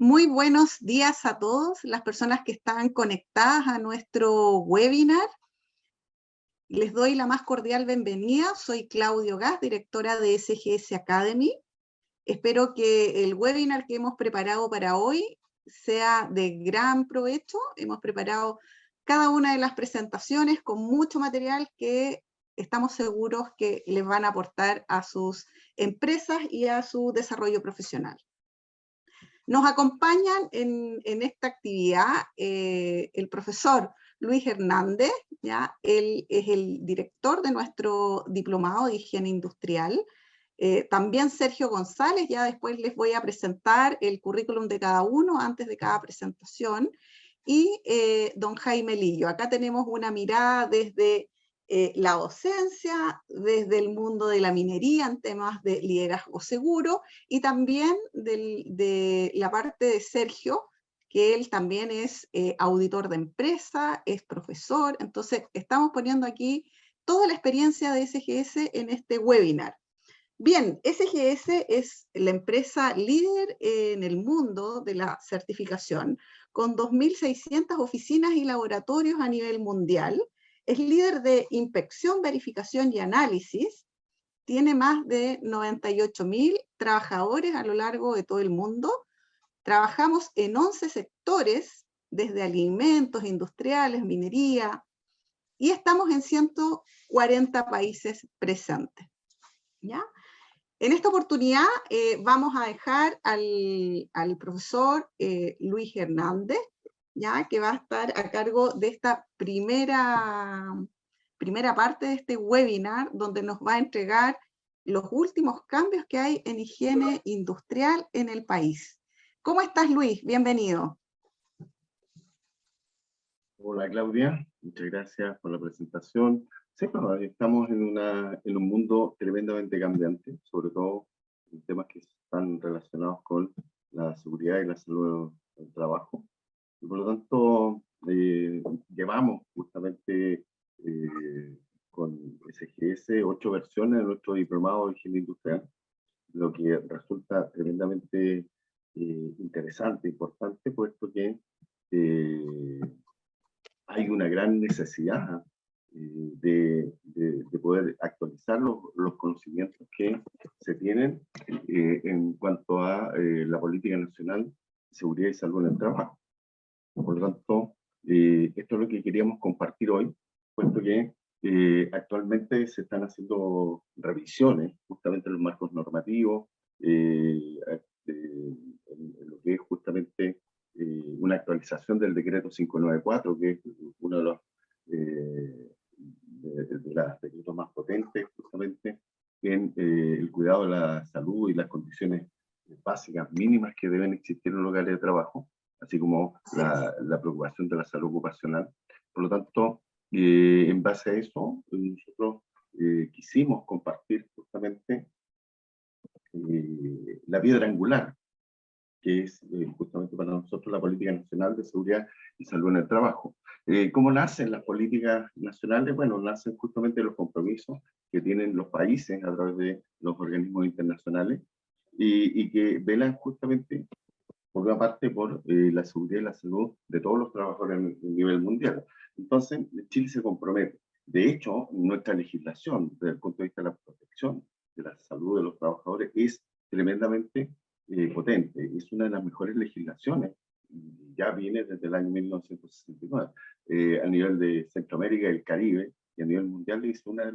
Muy buenos días a todos, las personas que están conectadas a nuestro webinar. Les doy la más cordial bienvenida. Soy Claudio Gas, directora de SGS Academy. Espero que el webinar que hemos preparado para hoy sea de gran provecho. Hemos preparado cada una de las presentaciones con mucho material que estamos seguros que les van a aportar a sus empresas y a su desarrollo profesional. Nos acompañan en esta actividad el profesor Luis Hernández, ¿ya? Él es el director de nuestro diplomado de higiene industrial. También Sergio González, ya después les voy a presentar el currículum de cada uno antes de cada presentación. Y don Jaime Lillo. Acá tenemos una mirada desde la docencia, desde el mundo de la minería en temas de liderazgo seguro, y también de la parte de Sergio, que él también es auditor de empresa, es profesor. Entonces estamos poniendo aquí toda la experiencia de SGS en este webinar. Bien, SGS es la empresa líder en el mundo de la certificación, con 2.600 oficinas y laboratorios a nivel mundial. Es líder de inspección, verificación y análisis. Tiene más de 98.000 trabajadores a lo largo de todo el mundo. Trabajamos en 11 sectores, desde alimentos, industriales, minería, y estamos en 140 países presentes, ¿ya? En esta oportunidad vamos a dejar al profesor Luis Hernández, ¿ya? Que va a estar a cargo de esta primera parte de este webinar, donde nos va a entregar los últimos cambios que hay en higiene industrial en el país. ¿Cómo estás, Luis? Bienvenido. Hola, Claudia. Muchas gracias por la presentación. Sí, bueno, estamos en un mundo tremendamente cambiante, sobre todo en temas que están relacionados con la seguridad y la salud del trabajo. Y por lo tanto, llevamos justamente con SGS 8 versiones de nuestro diplomado de higiene industrial, lo que resulta tremendamente interesante, importante, puesto que hay una gran necesidad de poder actualizar los conocimientos que se tienen en cuanto a la política nacional de seguridad y salud en el trabajo. Por lo tanto, esto es lo que queríamos compartir hoy, puesto que actualmente se están haciendo revisiones justamente en los marcos normativos, en lo que es justamente una actualización del decreto 594, que es uno de los decretos más potentes justamente en el cuidado de la salud y las condiciones básicas mínimas que deben existir en los lugares de trabajo, así como la preocupación de la salud ocupacional. Por lo tanto, en base a eso, nosotros quisimos compartir justamente la piedra angular, que es justamente para nosotros la Política Nacional de Seguridad y Salud en el Trabajo. ¿Cómo nacen las políticas nacionales? Bueno, nacen justamente los compromisos que tienen los países a través de los organismos internacionales y que velan justamente, por una parte, por la seguridad y la salud de todos los trabajadores a nivel mundial. Entonces, Chile se compromete. De hecho, nuestra legislación, desde el punto de vista de la protección de la salud de los trabajadores, es tremendamente potente. Es una de las mejores legislaciones. Ya viene desde el año 1969. A nivel de Centroamérica y el Caribe, y a nivel mundial, es una de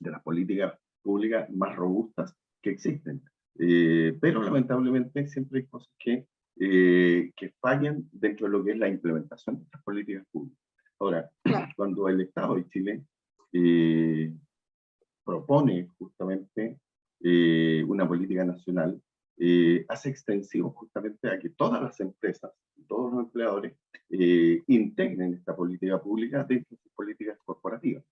las políticas públicas más robustas que existen. Pero lamentablemente siempre hay cosas que fallan dentro de lo que es la implementación de estas políticas públicas. Ahora, cuando el Estado de Chile propone justamente una política nacional, hace extensivo justamente a que todas las empresas, todos los empleadores, integren esta política pública dentro de sus políticas corporativas.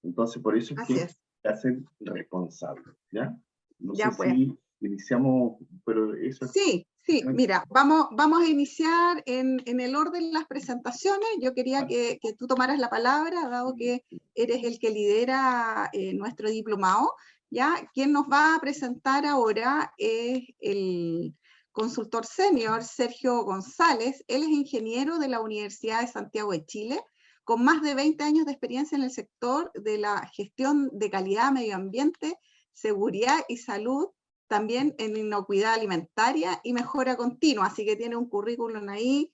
Entonces, por eso es que se hacen responsables, ¿ya? No sé si iniciamos, pero eso es... Sí, Sí, mira, vamos a iniciar en el orden de las presentaciones. Yo quería que tú tomaras la palabra, dado que eres el que lidera nuestro diplomado, ¿ya? Quien nos va a presentar ahora es el consultor senior Sergio González. Él es ingeniero de la Universidad de Santiago de Chile, con más de 20 años de experiencia en el sector de la gestión de calidad, medio ambiente, seguridad y salud, también en inocuidad alimentaria y mejora continua, así que tiene un currículum ahí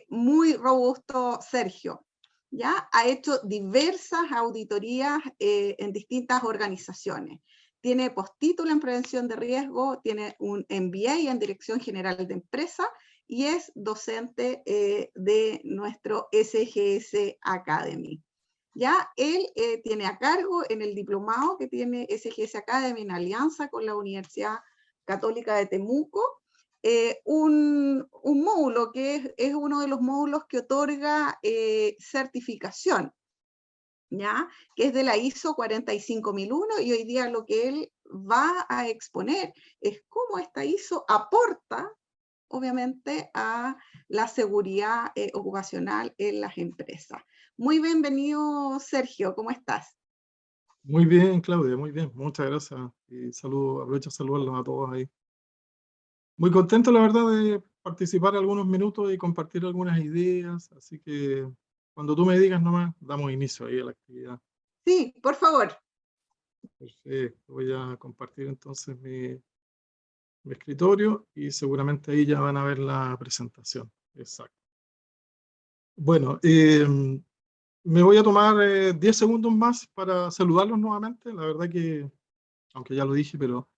muy robusto, Sergio. ¿Ya? Ha hecho diversas auditorías en distintas organizaciones. Tiene postítulo en prevención de riesgo, tiene un MBA en Dirección General de Empresa y es docente de nuestro SGS Academy. Ya él tiene a cargo en el diplomado que tiene SGS Academy en alianza con la Universidad Católica de Temuco, un módulo que es uno de los módulos que otorga certificación, ¿ya? Que es de la ISO 45001, y hoy día lo que él va a exponer es cómo esta ISO aporta, obviamente, a la seguridad ocupacional en las empresas. Muy bienvenido, Sergio, ¿cómo estás? Muy bien, Claudia, muy bien, muchas gracias. Y saludo, aprovecho de saludarlos a todos ahí. Muy contento, la verdad, de participar algunos minutos y compartir algunas ideas, así que cuando tú me digas nomás, damos inicio ahí a la actividad. Sí, por favor. Perfecto, voy a compartir entonces mi escritorio y seguramente ahí ya van a ver la presentación. Exacto. Bueno, me voy a tomar 10 segundos más para saludarlos nuevamente. La verdad que, aunque ya lo dije, pero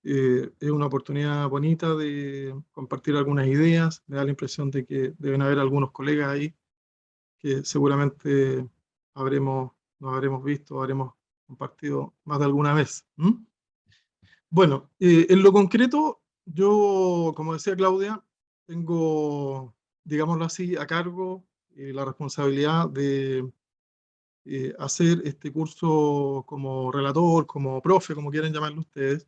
es una oportunidad bonita de compartir algunas ideas. Me da la impresión de que deben haber algunos colegas ahí que seguramente nos habremos visto, habremos compartido más de alguna vez. Bueno, en lo concreto, yo, como decía Claudia, tengo, digámoslo así, a cargo la responsabilidad de hacer este curso como relator, como profe, como quieran llamarlo ustedes,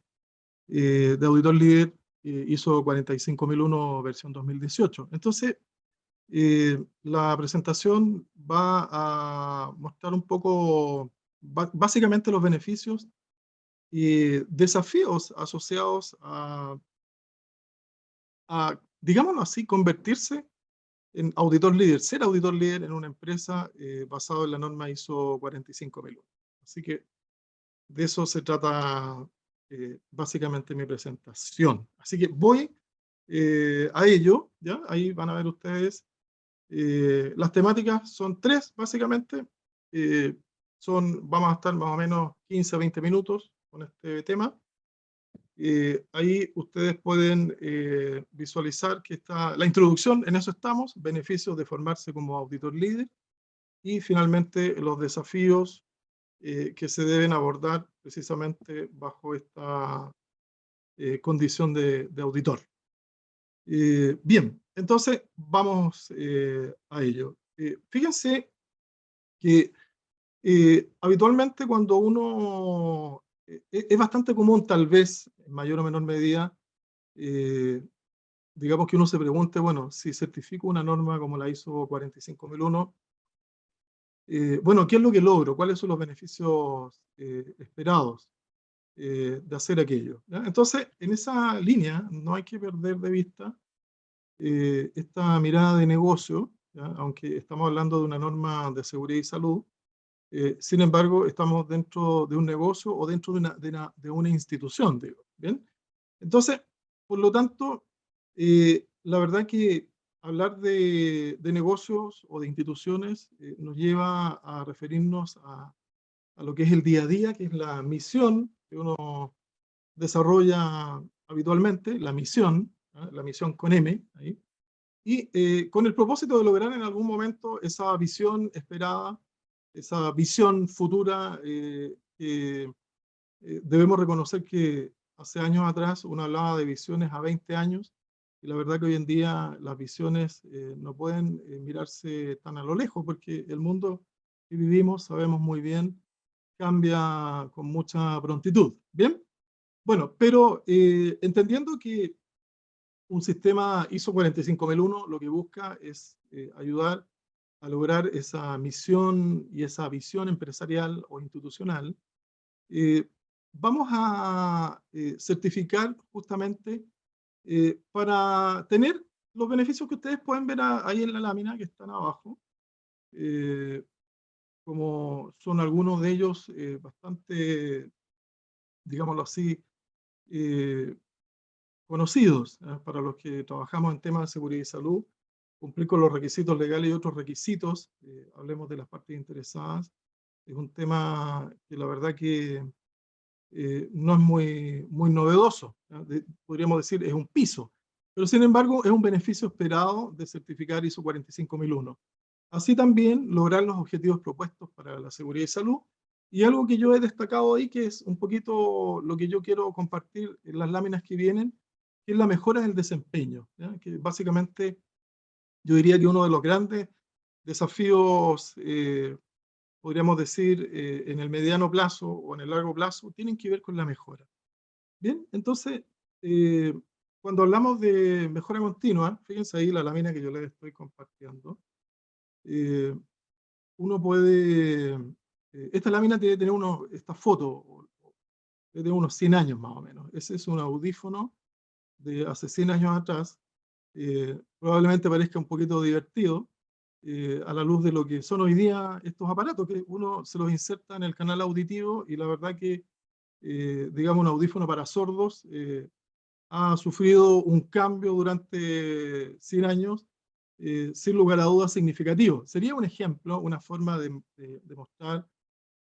de auditor líder ISO 45001 versión 2018. Entonces, la presentación va a mostrar un poco, básicamente, los beneficios y desafíos asociados digámoslo así, convertirse en auditor líder, ser auditor líder en una empresa basado en la norma ISO 45001. Así que de eso se trata básicamente mi presentación. Así que voy a ello, ¿ya? Ahí van a ver ustedes. Las temáticas son tres, básicamente. Vamos a estar más o menos 15 a 20 minutos con este tema. Ahí ustedes pueden visualizar que está la introducción, en eso estamos, beneficios de formarse como auditor líder, y finalmente los desafíos que se deben abordar precisamente bajo esta condición de auditor. Bien, entonces vamos a ello. Fíjense que habitualmente cuando uno, es bastante común tal vez, en mayor o menor medida, digamos que uno se pregunte, bueno, si certifico una norma como la ISO 45001, bueno, ¿qué es lo que logro? ¿Cuáles son los beneficios esperados de hacer aquello? ¿Ya? Entonces, en esa línea no hay que perder de vista esta mirada de negocio, ¿ya? Aunque estamos hablando de una norma de seguridad y salud, sin embargo, estamos dentro de un negocio o dentro de una institución, digo, ¿bien? Entonces, por lo tanto, la verdad que hablar de negocios o de instituciones nos lleva a referirnos a lo que es el día a día, que es la misión que uno desarrolla habitualmente, la misión, ¿eh? La misión con M, ahí, y con el propósito de lograr en algún momento esa visión esperada, esa visión futura que debemos reconocer que hace años atrás uno hablaba de visiones a 20 años, y la verdad que hoy en día las visiones no pueden mirarse tan a lo lejos, porque el mundo que vivimos, sabemos muy bien, cambia con mucha prontitud. Bien, bueno, pero entendiendo que un sistema ISO 45001 lo que busca es ayudar a lograr esa misión y esa visión empresarial o institucional. Vamos a certificar justamente para tener los beneficios que ustedes pueden ver ahí en la lámina que están abajo, como son algunos de ellos bastante, digámoslo así, conocidos para los que trabajamos en temas de seguridad y salud, cumplir con los requisitos legales y otros requisitos, hablemos de las partes interesadas, es un tema que la verdad que no es muy novedoso, podríamos decir es un piso, pero sin embargo es un beneficio esperado de certificar ISO 45001. Así también lograr los objetivos propuestos para la seguridad y salud, y algo que yo he destacado ahí, que es un poquito lo que yo quiero compartir en las láminas que vienen, que es la mejora del desempeño, ¿ya? Que básicamente yo diría que uno de los grandes desafíos, podríamos decir, en el mediano plazo o en el largo plazo, tienen que ver con la mejora. Bien, entonces, cuando hablamos de mejora continua, fíjense ahí la lámina que yo les estoy compartiendo, uno puede, esta lámina debe tener esta foto, debe tener unos 100 años más o menos. Ese es un audífono de hace 100 años atrás, probablemente parezca un poquito divertido, a la luz de lo que son hoy día estos aparatos, que uno se los inserta en el canal auditivo y la verdad que, digamos, un audífono para sordos ha sufrido un cambio durante 100 años, sin lugar a dudas significativo. Sería un ejemplo, una forma de mostrar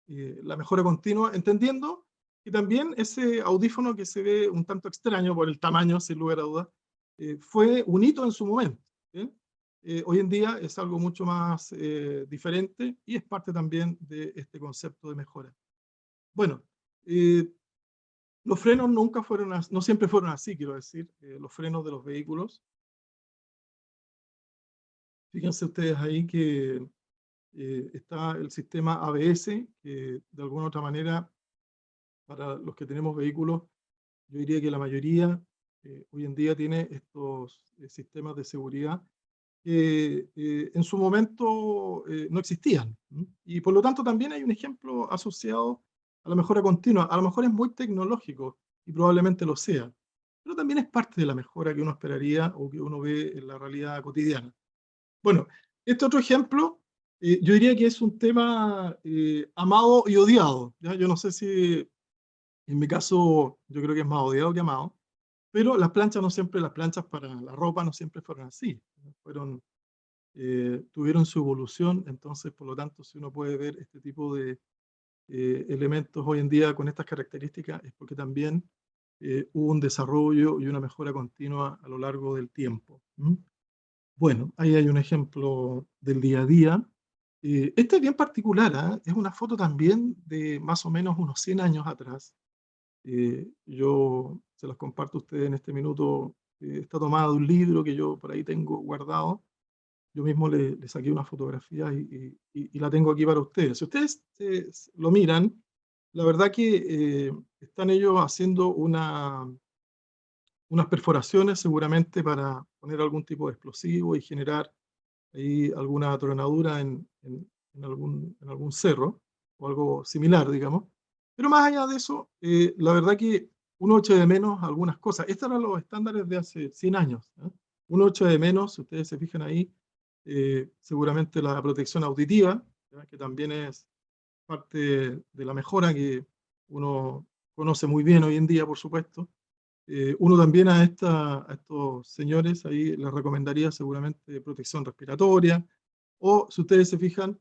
la mejora continua, entendiendo que también ese audífono que se ve un tanto extraño por el tamaño, sin lugar a dudas, fue un hito en su momento. ¿Bien? Hoy en día es algo mucho más diferente y es parte también de este concepto de mejora. Bueno, los frenos nunca fueron, no siempre fueron así, quiero decir, los frenos de los vehículos. Fíjense ustedes ahí que está el sistema ABS, que de alguna u otra manera, para los que tenemos vehículos, yo diría que la mayoría hoy en día tiene estos sistemas de seguridad que en su momento no existían. Y por lo tanto también hay un ejemplo asociado a la mejora continua. A lo mejor es muy tecnológico y probablemente lo sea, pero también es parte de la mejora que uno esperaría o que uno ve en la realidad cotidiana. Bueno, este otro ejemplo, yo diría que es un tema amado y odiado, ¿ya? Yo no sé si en mi caso yo creo que es más odiado que amado, pero las planchas no siempre, las planchas para la ropa no siempre fueron así, fueron tuvieron su evolución, entonces por lo tanto si uno puede ver este tipo de elementos hoy en día con estas características es porque también hubo un desarrollo y una mejora continua a lo largo del tiempo. Bueno, ahí hay un ejemplo del día a día. Este es bien particular, ¿eh? Es una foto también de más o menos unos 100 años atrás. Yo se las comparto a ustedes en este minuto. Está tomada de un libro que yo por ahí tengo guardado. Yo mismo le saqué una fotografía y la tengo aquí para ustedes. Si ustedes lo miran, la verdad que están ellos haciendo unas perforaciones seguramente para poner algún tipo de explosivo y generar ahí alguna tronadura en algún cerro o algo similar, digamos. Pero más allá de eso, la verdad que uno echa de menos algunas cosas. Estos eran los estándares de hace 100 años. Uno echa de menos, si ustedes se fijan ahí, seguramente la protección auditiva, ¿ya? Que también es parte de la mejora que uno conoce muy bien hoy en día, por supuesto. Uno también a estos señores ahí les recomendaría seguramente protección respiratoria, o si ustedes se fijan,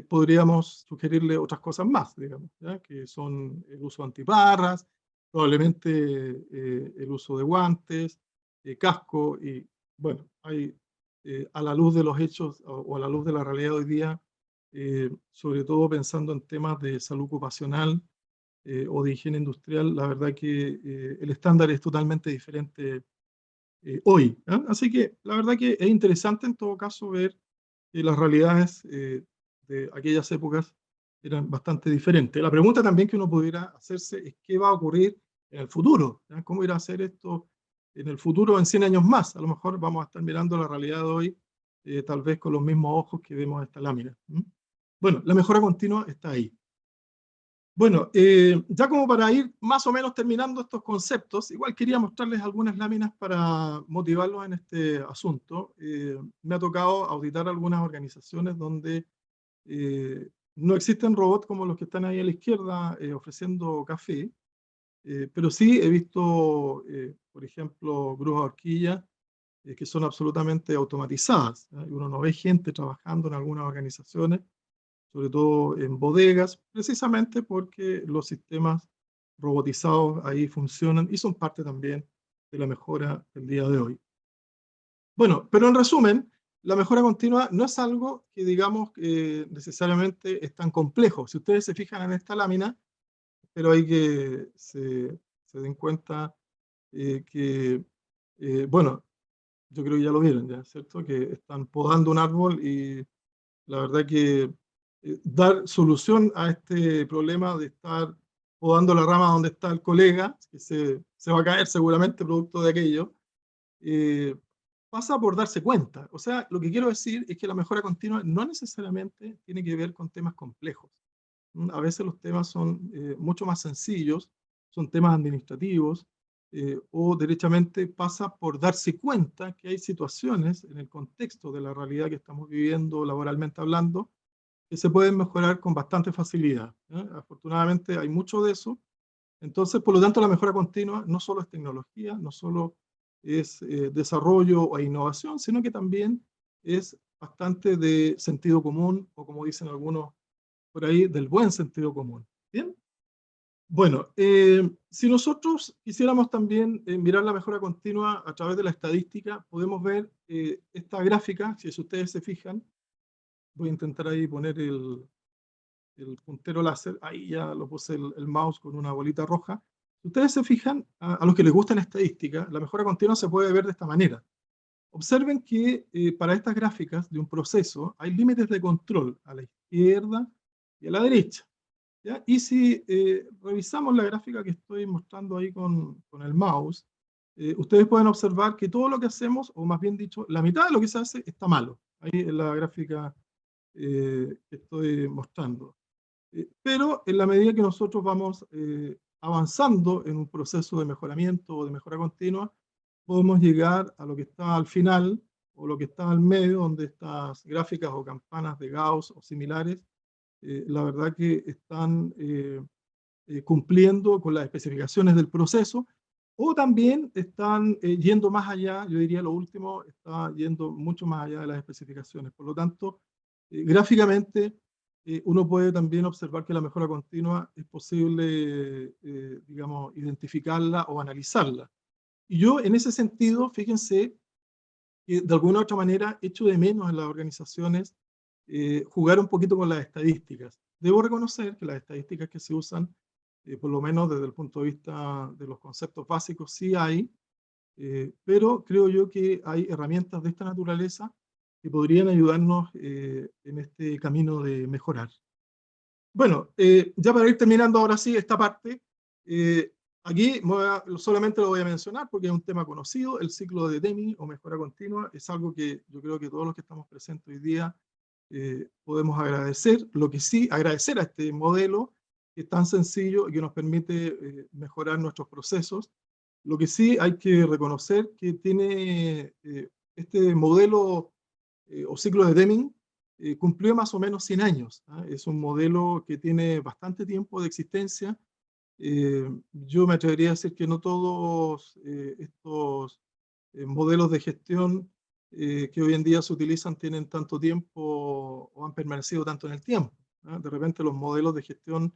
podríamos sugerirle otras cosas más, digamos, ¿ya? Que son el uso de antiparras, probablemente el uso de guantes, casco, y bueno, hay, a la luz de los hechos o a la luz de la realidad de hoy día, sobre todo pensando en temas de salud ocupacional, o de higiene industrial, la verdad que el estándar es totalmente diferente hoy. ¿Ah? Así que la verdad que es interesante en todo caso ver que las realidades de aquellas épocas eran bastante diferentes. La pregunta también que uno pudiera hacerse es qué va a ocurrir en el futuro, ¿ya? ¿Cómo irá a ser esto en el futuro, en 100 años más, a lo mejor vamos a estar mirando la realidad de hoy, tal vez con los mismos ojos que vemos esta lámina. Bueno, la mejora continua está ahí. Bueno, ya como para ir más o menos terminando estos conceptos, igual quería mostrarles algunas láminas para motivarlos en este asunto. Me ha tocado auditar algunas organizaciones donde no existen robots como los que están ahí a la izquierda ofreciendo café, pero sí he visto, por ejemplo, grúas horquillas que son absolutamente automatizadas, ¿eh? Uno no ve gente trabajando en algunas organizaciones, sobre todo en bodegas, precisamente porque los sistemas robotizados ahí funcionan y son parte también de la mejora del día de hoy. Bueno, pero en resumen, la mejora continua no es algo que digamos necesariamente es tan complejo. Si ustedes se fijan en esta lámina, pero hay que se den cuenta bueno, yo creo que ya lo vieron, ¿ya? ¿Cierto? Que están podando un árbol y la verdad que dar solución a este problema de estar podando la rama donde está el colega, que se va a caer seguramente producto de aquello, eh, pasa por darse cuenta. O sea, lo que quiero decir es que la mejora continua no necesariamente tiene que ver con temas complejos. A veces los temas son mucho más sencillos, son temas administrativos, o derechamente pasa por darse cuenta que hay situaciones en el contexto de la realidad que estamos viviendo laboralmente hablando, que se pueden mejorar con bastante facilidad, ¿eh? Afortunadamente hay mucho de eso. Entonces, por lo tanto, la mejora continua no solo es tecnología, no solo es desarrollo o innovación, sino que también es bastante de sentido común, o como dicen algunos por ahí, del buen sentido común. ¿Bien? Bueno, si nosotros quisiéramos también mirar la mejora continua a través de la estadística, podemos ver esta gráfica, si ustedes se fijan, voy a intentar ahí poner el puntero láser, ahí ya lo puse el mouse con una bolita roja. Si ustedes se fijan, a los que les gusta la estadística, la mejora continua se puede ver de esta manera. Observen que para estas gráficas de un proceso hay límites de control a la izquierda y a la derecha, ¿ya? Y si revisamos la gráfica que estoy mostrando ahí con el mouse, ustedes pueden observar que todo lo que hacemos, o más bien dicho, la mitad de lo que se hace está malo. Ahí en la gráfica que estoy mostrando. Pero en la medida que nosotros vamos avanzando en un proceso de mejoramiento o de mejora continua, podemos llegar a lo que está al final o lo que está al medio, donde estas gráficas o campanas de Gauss o similares, la verdad que están cumpliendo con las especificaciones del proceso, o también están yendo más allá. Yo diría lo último, está yendo mucho más allá de las especificaciones. Por lo tanto, gráficamente, uno puede también observar que la mejora continua es posible, digamos, identificarla o analizarla. Y yo, en ese sentido, fíjense que de alguna u otra manera echo de menos en las organizaciones jugar un poquito con las estadísticas. Debo reconocer que las estadísticas que se usan, por lo menos desde el punto de vista de los conceptos básicos, sí hay, pero creo yo que hay herramientas de esta naturaleza que podrían ayudarnos en este camino de mejorar. Bueno, ya para ir terminando ahora sí esta parte, aquí solamente lo voy a mencionar porque es un tema conocido. El ciclo de Deming o mejora continua es algo que yo creo que todos los que estamos presentes hoy día podemos agradecer. Lo que sí, agradecer a este modelo que es tan sencillo y que nos permite mejorar nuestros procesos. Lo que sí hay que reconocer que tiene este modelo o ciclo de Deming cumplió más o menos 100 años. ¿Ah? Es un modelo que tiene bastante tiempo de existencia. Yo me atrevería a decir que no todos estos modelos de gestión que hoy en día se utilizan tienen tanto tiempo o han permanecido tanto en el tiempo. ¿Ah? De repente los modelos de gestión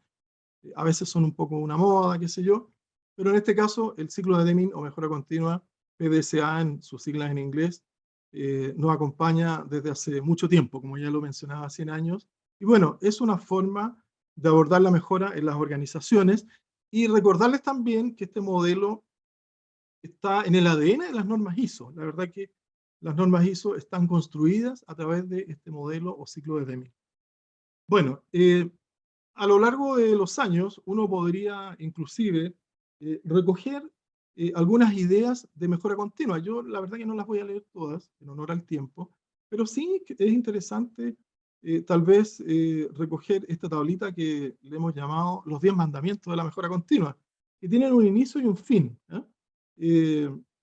a veces son un poco una moda, qué sé yo, pero en este caso el ciclo de Deming o mejora continua, PDCA en sus siglas en inglés, nos acompaña desde hace mucho tiempo, como ya lo mencionaba, 100 años, y bueno, es una forma de abordar la mejora en las organizaciones y recordarles también que este modelo está en el ADN de las normas ISO. La verdad que las normas ISO están construidas a través de este modelo o ciclo de Deming. Bueno, a lo largo de los años uno podría inclusive recoger algunas ideas de mejora continua. Yo la verdad que no las voy a leer todas, en honor al tiempo, pero sí que es interesante tal vez recoger esta tablita que le hemos llamado los 10 mandamientos de la mejora continua, que tienen un inicio y un fin.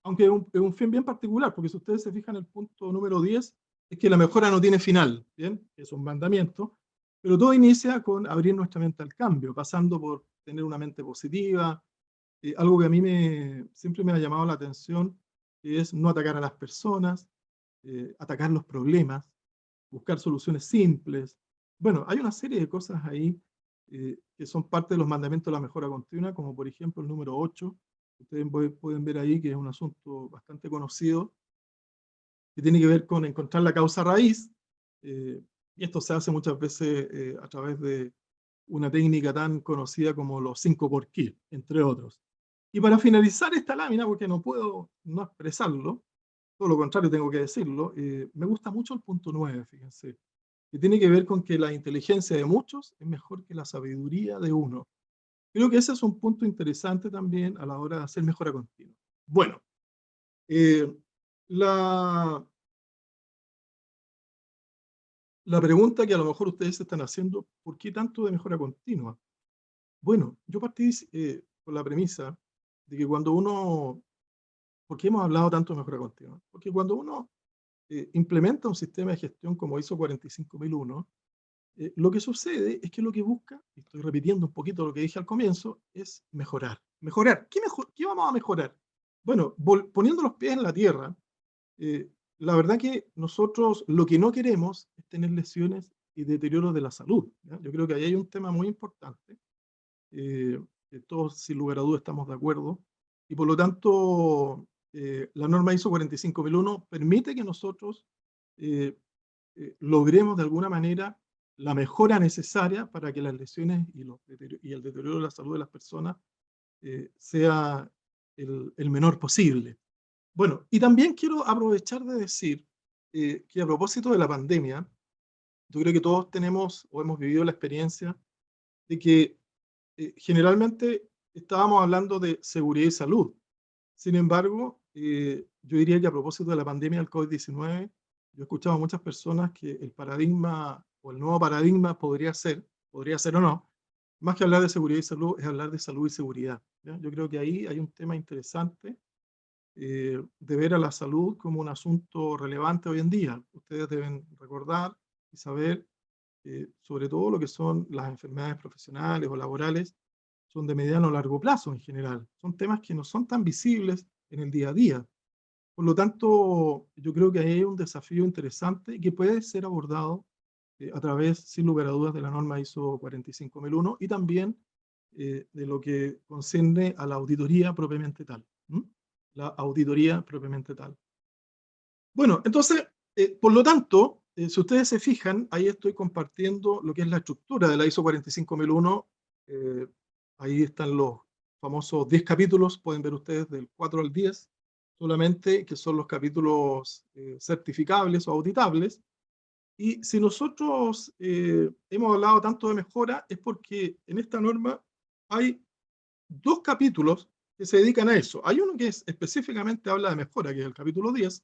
Aunque es un fin bien particular, porque si ustedes se fijan, el punto número 10 es que la mejora no tiene final, ¿bien? Es un mandamiento, pero todo inicia con abrir nuestra mente al cambio, pasando por tener una mente positiva, algo que a mí siempre me ha llamado la atención, que es no atacar a las personas, atacar los problemas, buscar soluciones simples. Bueno, hay una serie de cosas ahí que son parte de los mandamientos de la mejora continua, como por ejemplo el número 8, ustedes pueden ver ahí que es un asunto bastante conocido, que tiene que ver con encontrar la causa raíz, y esto se hace muchas veces a través de una técnica tan conocida como los 5 por qué, entre otros. Y para finalizar esta lámina, porque no puedo no expresarlo, todo lo contrario tengo que decirlo, me gusta mucho el punto 9, fíjense, que tiene que ver con que la inteligencia de muchos es mejor que la sabiduría de uno. Creo que ese es un punto interesante también a la hora de hacer mejora continua. Bueno, la pregunta que a lo mejor ustedes se están haciendo, ¿por qué tanto de mejora continua? Bueno, yo partí con la premisa de que cuando uno, ¿por qué hemos hablado tanto de mejora continua? Porque cuando uno implementa un sistema de gestión como ISO 45001, lo que sucede es que lo que busca, y estoy repitiendo un poquito lo que dije al comienzo, es mejorar. Mejorar. ¿Qué vamos a mejorar? Bueno, poniendo los pies en la tierra, la verdad que nosotros lo que no queremos es tener lesiones y deterioro de la salud, ¿ya? Yo creo que ahí hay un tema muy importante, que todos sin lugar a dudas estamos de acuerdo, y por lo tanto la norma ISO 45001 permite que nosotros logremos de alguna manera la mejora necesaria para que las lesiones y el deterioro de la salud de las personas sea el menor posible. Bueno, y también quiero aprovechar de decir que a propósito de la pandemia, yo creo que todos tenemos o hemos vivido la experiencia de que generalmente estábamos hablando de seguridad y salud. Sin embargo, yo diría que a propósito de la pandemia del COVID-19, yo he escuchado a muchas personas que el paradigma o el nuevo paradigma podría ser o no, más que hablar de seguridad y salud, es hablar de salud y seguridad, ¿ya? Yo creo que ahí hay un tema interesante de ver a la salud como un asunto relevante hoy en día. Ustedes deben recordar y saber, sobre todo lo que son las enfermedades profesionales o laborales, son de mediano o largo plazo en general. Son temas que no son tan visibles en el día a día. Por lo tanto, yo creo que ahí hay un desafío interesante y que puede ser abordado a través, sin lugar a dudas, de la norma ISO 45001 y también de lo que concierne a la auditoría propiamente tal. La auditoría propiamente tal. Bueno, entonces, por lo tanto, si ustedes se fijan, ahí estoy compartiendo lo que es la estructura de la ISO 45001. Ahí están los famosos 10 capítulos, pueden ver ustedes del 4 al 10, solamente que son los capítulos certificables o auditables. Y si nosotros hemos hablado tanto de mejora, es porque en esta norma hay 2 capítulos que se dedican a eso. Hay uno que específicamente habla de mejora, que es el capítulo 10,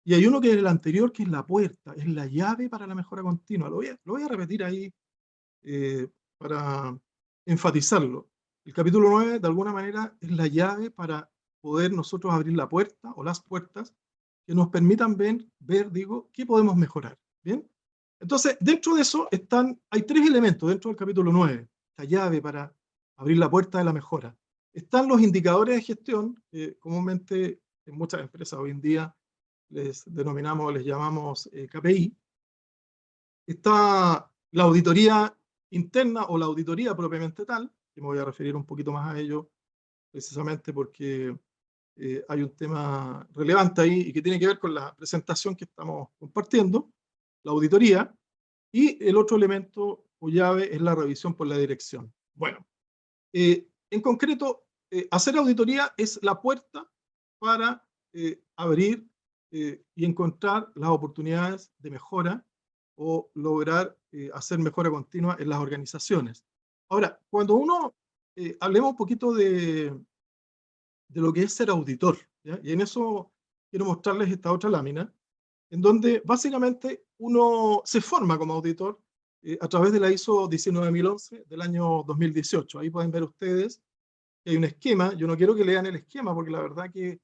y hay uno que es el anterior, que es la puerta, es la llave para la mejora continua. Lo voy a repetir ahí para enfatizarlo. El capítulo 9, de alguna manera, es la llave para poder nosotros abrir la puerta o las puertas que nos permitan ver, qué podemos mejorar. ¿Bien? Entonces, dentro de eso hay 3 elementos dentro del capítulo 9, esta llave para abrir la puerta de la mejora. Están los indicadores de gestión, que comúnmente en muchas empresas hoy en día les llamamos KPI. Está la auditoría interna o la auditoría propiamente tal, que me voy a referir un poquito más a ello, precisamente porque hay un tema relevante ahí y que tiene que ver con la presentación que estamos compartiendo, la auditoría, y el otro elemento o llave es la revisión por la dirección. Bueno, en concreto, hacer auditoría es la puerta para abrir y encontrar las oportunidades de mejora o lograr hacer mejora continua en las organizaciones. Ahora, cuando hablemos un poquito de lo que es ser auditor, ¿ya? Y en eso quiero mostrarles esta otra lámina, en donde básicamente uno se forma como auditor a través de la ISO 19011 del año 2018. Ahí pueden ver ustedes que hay un esquema. Yo no quiero que lean el esquema porque la verdad que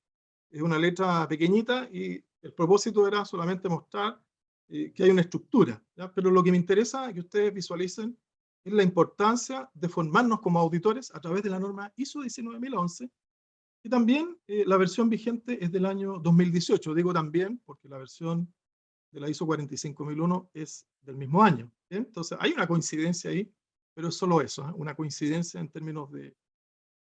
es una letra pequeñita y el propósito era solamente mostrar que hay una estructura, ¿ya? Pero lo que me interesa que ustedes visualicen es la importancia de formarnos como auditores a través de la norma ISO 19011, y también la versión vigente es del año 2018. Digo también porque la versión de la ISO 45001 es del mismo año, ¿bien? Entonces hay una coincidencia ahí, pero es solo eso, ¿eh? Una coincidencia en términos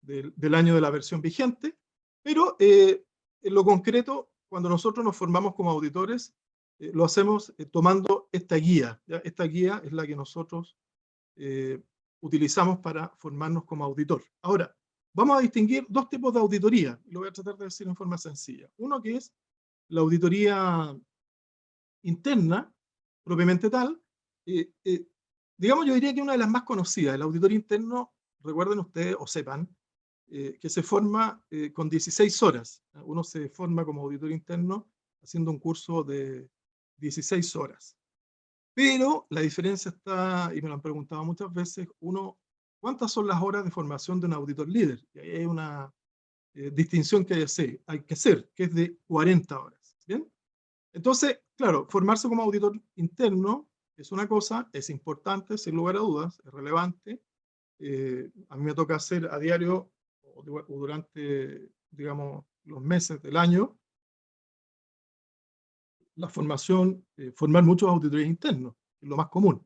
del año de la versión vigente, pero en lo concreto, cuando nosotros nos formamos como auditores, lo hacemos tomando esta guía, ¿ya? Esta guía es la que nosotros utilizamos para formarnos como auditor. Ahora, vamos a distinguir dos tipos de auditoría, y lo voy a tratar de decir en forma sencilla. Uno que es la auditoría interna, propiamente tal, digamos, yo diría que una de las más conocidas, el auditor interno, recuerden ustedes o sepan, que se forma con 16 horas. Uno se forma como auditor interno haciendo un curso de 16 horas. Pero la diferencia está, y me lo han preguntado muchas veces, ¿cuántas son las horas de formación de un auditor líder? Y ahí hay una distinción que hay que hacer, que es de 40 horas. ¿Bien? Entonces, claro, formarse como auditor interno es una cosa, es importante, sin lugar a dudas, es relevante. A mí me toca hacer a diario o durante, digamos, los meses del año, la formación, formar muchos auditores internos, es lo más común.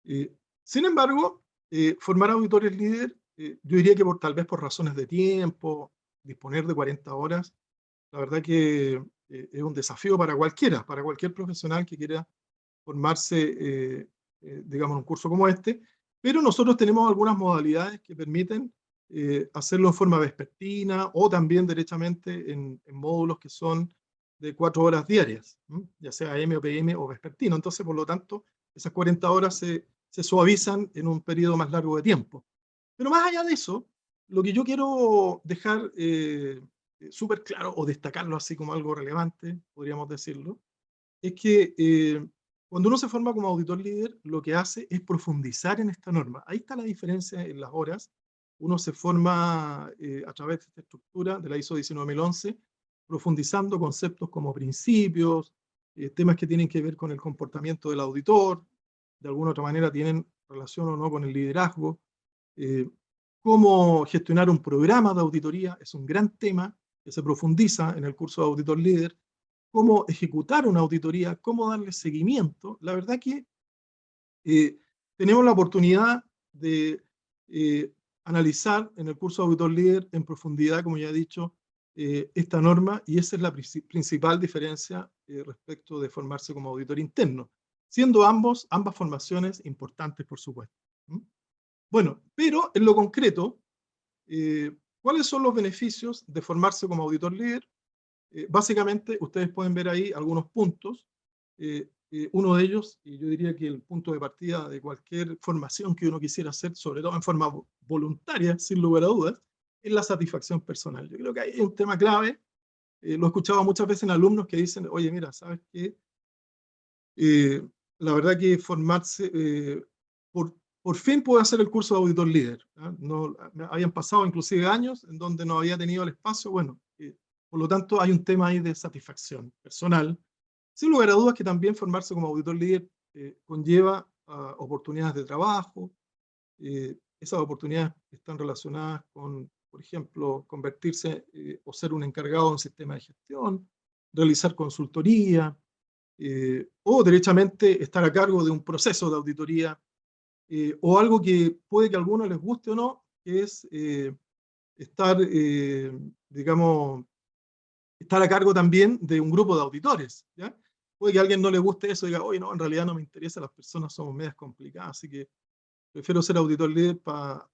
Sin embargo, formar auditores líder, yo diría que tal vez por razones de tiempo, disponer de 40 horas, la verdad que es un desafío para cualquiera, para cualquier profesional que quiera formarse, digamos, en un curso como este, pero nosotros tenemos algunas modalidades que permiten hacerlo en forma vespertina o también derechamente en módulos que son de 4 horas diarias, ya sea M o PM o vespertino. Entonces, por lo tanto, esas 40 horas se suavizan en un periodo más largo de tiempo. Pero más allá de eso, lo que yo quiero dejar súper claro o destacarlo así como algo relevante, podríamos decirlo, es que cuando uno se forma como auditor líder, lo que hace es profundizar en esta norma. Ahí está la diferencia en las horas. Uno se forma a través de esta estructura de la ISO 19011, profundizando conceptos como principios, temas que tienen que ver con el comportamiento del auditor, de alguna otra manera tienen relación o no con el liderazgo. Cómo gestionar un programa de auditoría es un gran tema que se profundiza en el curso de auditor líder. Cómo ejecutar una auditoría, cómo darle seguimiento. La verdad que tenemos la oportunidad de analizar en el curso de auditor líder en profundidad, como ya he dicho, esta norma, y esa es la principal diferencia respecto de formarse como auditor interno, siendo ambas formaciones importantes, por supuesto. Bueno, pero en lo concreto, ¿cuáles son los beneficios de formarse como auditor líder? Básicamente, ustedes pueden ver ahí algunos puntos. Uno de ellos, y yo diría que el punto de partida de cualquier formación que uno quisiera hacer, sobre todo en forma voluntaria, sin lugar a dudas, es la satisfacción personal. Yo creo que ahí es un tema clave. Lo he escuchado muchas veces en alumnos que dicen, oye, mira, ¿sabes qué? La verdad que formarse, por fin pude hacer el curso de auditor líder. No, habían pasado inclusive años en donde no había tenido el espacio. Bueno, por lo tanto hay un tema ahí de satisfacción personal. Sin lugar a dudas que también formarse como auditor líder conlleva oportunidades de trabajo. Esas oportunidades están relacionadas con, por ejemplo, convertirse o ser un encargado de un sistema de gestión, realizar consultoría, o derechamente estar a cargo de un proceso de auditoría, o algo que puede que a algunos les guste o no, que es estar, digamos, estar a cargo también de un grupo de auditores, ¿ya? Puede que a alguien no le guste eso y diga, oye, no, en realidad no me interesa, las personas somos medias complicadas, así que prefiero ser auditor líder para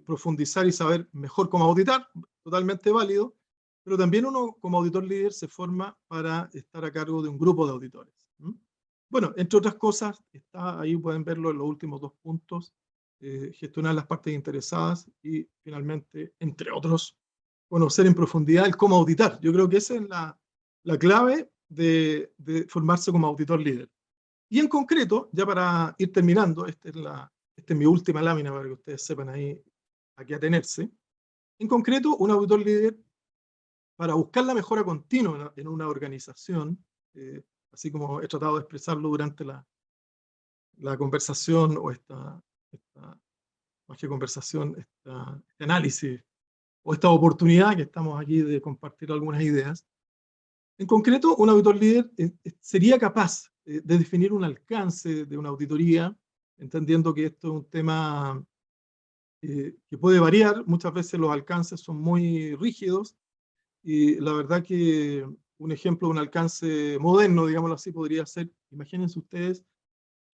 profundizar y saber mejor cómo auditar, totalmente válido, pero también uno como auditor líder se forma para estar a cargo de un grupo de auditores. Bueno, entre otras cosas, ahí pueden verlo en los últimos 2 puntos, gestionar las partes interesadas y finalmente, entre otros conocer en profundidad el cómo auditar. Yo creo que esa es la clave de formarse como auditor líder. Y en concreto, ya para ir terminando, esta es mi última lámina para que ustedes sepan ahí a qué atenerse. En concreto, un auditor líder, para buscar la mejora continua en una organización, así como he tratado de expresarlo durante la conversación, o más que conversación, este análisis, o esta oportunidad que estamos aquí de compartir algunas ideas. En concreto, un auditor líder sería capaz de definir un alcance de una auditoría, entendiendo que esto es un tema que puede variar. Muchas veces los alcances son muy rígidos, y la verdad que un ejemplo de un alcance moderno, digámoslo así, podría ser, imagínense ustedes,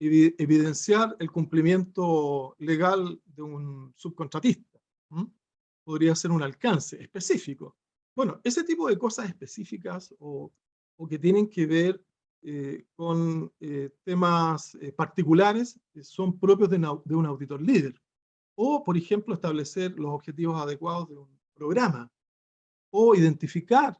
evidenciar el cumplimiento legal de un subcontratista. Podría ser un alcance específico. Bueno, ese tipo de cosas específicas o que tienen que ver con temas particulares son propios de un auditor líder. O, por ejemplo, establecer los objetivos adecuados de un programa, o identificar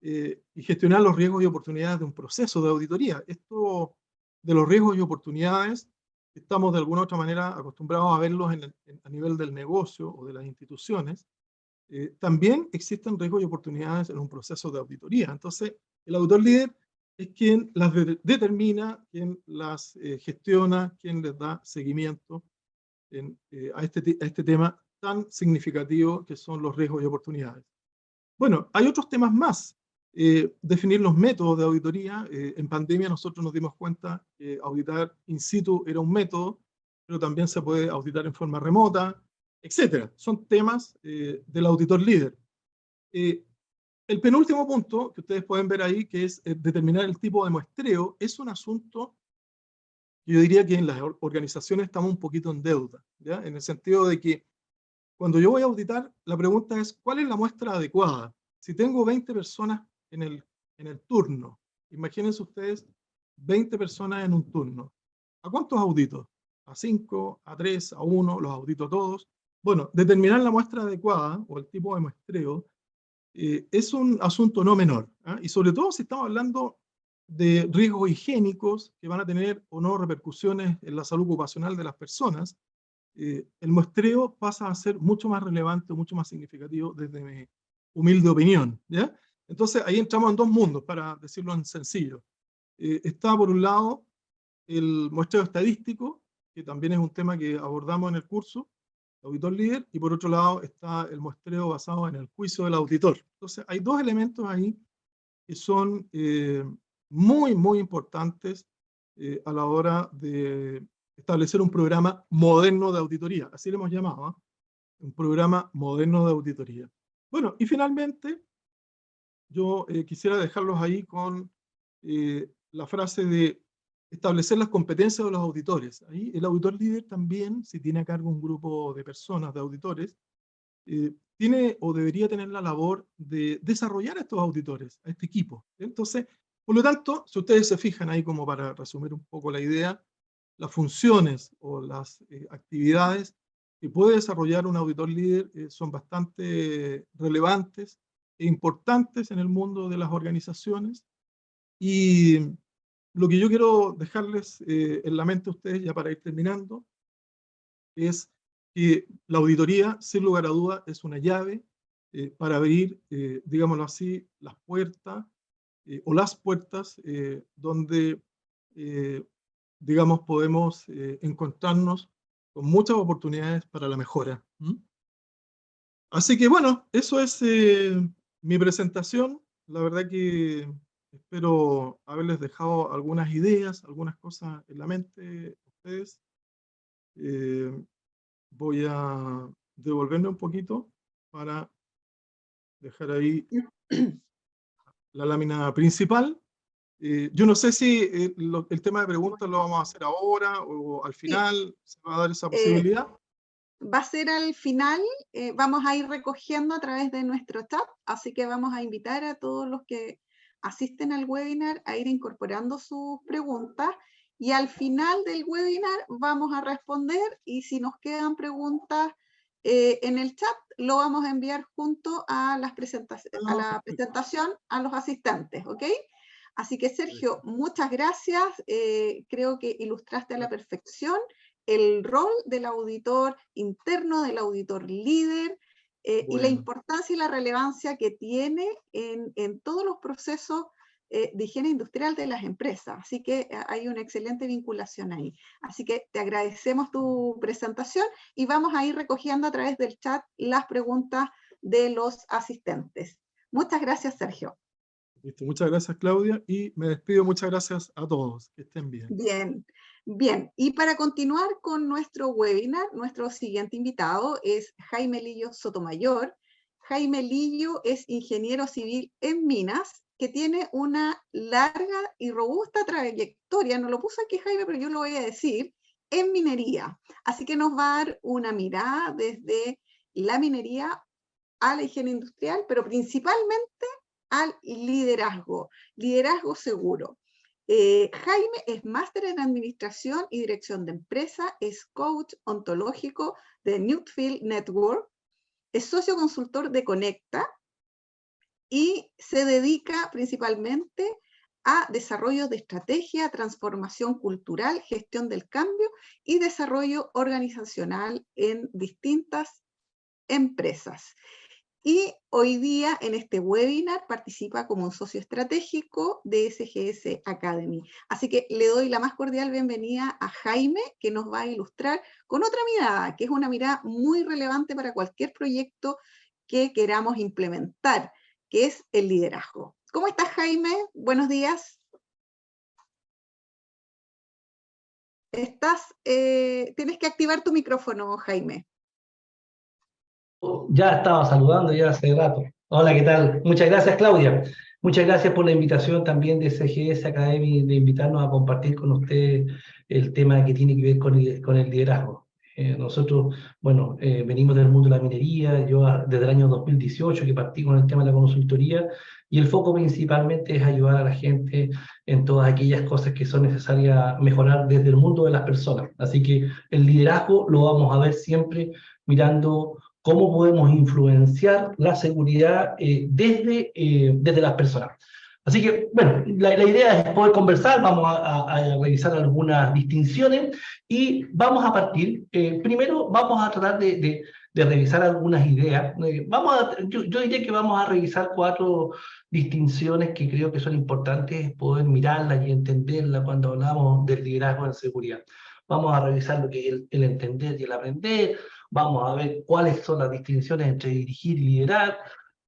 y gestionar los riesgos y oportunidades de un proceso de auditoría. Esto de los riesgos y oportunidades, estamos de alguna u otra manera acostumbrados a verlos a nivel del negocio o de las instituciones. También existen riesgos y oportunidades en un proceso de auditoría. Entonces, el auditor líder es quien las determina, quien las gestiona, quien les da seguimiento a este tema tan significativo que son los riesgos y oportunidades. Bueno, hay otros temas más. Definir los métodos de auditoría. En pandemia nosotros nos dimos cuenta que auditar in situ era un método, pero también se puede auditar en forma remota, etcétera. Son temas del auditor líder. El penúltimo punto que ustedes pueden ver ahí, que es determinar el tipo de muestreo, es un asunto que yo diría que en las organizaciones estamos un poquito en deuda, ¿ya? En el sentido de que cuando yo voy a auditar, la pregunta es, ¿cuál es la muestra adecuada? Si tengo 20 personas en el turno, imagínense ustedes 20 personas en un turno. ¿A cuántos audito? ¿A 5? ¿A 3? ¿A 1? ¿Los audito todos? Bueno, determinar la muestra adecuada o el tipo de muestreo es un asunto no menor, ¿eh? Y sobre todo si estamos hablando de riesgos higiénicos que van a tener o no repercusiones en la salud ocupacional de las personas. El muestreo pasa a ser mucho más relevante, mucho más significativo desde mi humilde opinión, ¿ya? Entonces ahí entramos en dos mundos, para decirlo en sencillo. Está por un lado el muestreo estadístico, que también es un tema que abordamos en el curso, auditor líder, y por otro lado está el muestreo basado en el juicio del auditor. Entonces hay dos elementos ahí que son muy, muy importantes a la hora de establecer un programa moderno de auditoría, así le hemos llamado, ¿eh? Un programa moderno de auditoría. Bueno, y finalmente, yo quisiera dejarlos ahí con la frase de establecer las competencias de los auditores. Ahí el auditor líder también, si tiene a cargo un grupo de personas, de auditores, tiene o debería tener la labor de desarrollar a estos auditores, a este equipo. Entonces, por lo tanto, si ustedes se fijan ahí, como para resumir un poco la idea, las funciones o las actividades que puede desarrollar un auditor líder son bastante relevantes e importantes en el mundo de las organizaciones. Y lo que yo quiero dejarles en la mente a ustedes, ya para ir terminando, es que la auditoría, sin lugar a duda, es una llave para abrir, digámoslo así, las puertas o las puertas donde, digamos, podemos encontrarnos con muchas oportunidades para la mejora. Así que bueno, eso es mi presentación. La verdad que espero haberles dejado algunas ideas, algunas cosas en la mente a ustedes. Voy a devolverme un poquito para dejar ahí la lámina principal. Yo no sé si el tema de preguntas lo vamos a hacer ahora o al final se va a dar esa posibilidad. Va a ser al final, vamos a ir recogiendo a través de nuestro chat, así que vamos a invitar a todos los que asisten al webinar a ir incorporando sus preguntas, y al final del webinar vamos a responder, y si nos quedan preguntas en el chat lo vamos a enviar junto a la presentación a los asistentes, ¿ok? Así que Sergio, muchas gracias. Creo que ilustraste a la perfección el rol del auditor interno, del auditor líder, y la importancia y la relevancia que tiene en todos los procesos de higiene industrial de las empresas. Así que hay una excelente vinculación ahí. Así que te agradecemos tu presentación y vamos a ir recogiendo a través del chat las preguntas de los asistentes. Muchas gracias, Sergio. Listo, muchas gracias, Claudia, y me despido. Muchas gracias a todos. Que estén bien. Bien, bien. Y para continuar con nuestro webinar, nuestro siguiente invitado es Jaime Lillo Sotomayor. Jaime Lillo es ingeniero civil en minas, que tiene una larga y robusta trayectoria, no lo puse aquí Jaime, pero yo lo voy a decir, en minería. Así que nos va a dar una mirada desde la minería a la higiene industrial, pero principalmente al liderazgo seguro. Jaime es máster en Administración y Dirección de Empresa, es coach ontológico de Newfield Network, es socio consultor de Conecta y se dedica principalmente a desarrollo de estrategia, transformación cultural, gestión del cambio y desarrollo organizacional en distintas empresas. Y hoy día en este webinar participa como un socio estratégico de SGS Academy. Así que le doy la más cordial bienvenida a Jaime, que nos va a ilustrar con otra mirada, que es una mirada muy relevante para cualquier proyecto que queramos implementar, que es el liderazgo. ¿Cómo estás, Jaime? Buenos días. Tienes que activar tu micrófono, Jaime. Ya estaba saludando ya hace rato. Hola, ¿qué tal? Muchas gracias, Claudia. Muchas gracias por la invitación también de CGS Academy, de invitarnos a compartir con usted el tema que tiene que ver con el liderazgo. Nosotros, bueno, venimos del mundo de la minería, yo desde el año 2018 que partí con el tema de la consultoría, y el foco principalmente es ayudar a la gente en todas aquellas cosas que son necesarias mejorar desde el mundo de las personas. Así que el liderazgo lo vamos a ver siempre mirando cómo podemos influenciar la seguridad desde las personas. Así que, bueno, la idea es poder conversar, vamos a revisar algunas distinciones y vamos a partir. Primero vamos a tratar de revisar algunas ideas. Yo diría que vamos a revisar 4 distinciones que creo que son importantes poder mirarlas y entenderlas cuando hablamos del liderazgo en seguridad. Vamos a revisar lo que es el entender y el aprender. Vamos a ver cuáles son las distinciones entre dirigir y liderar.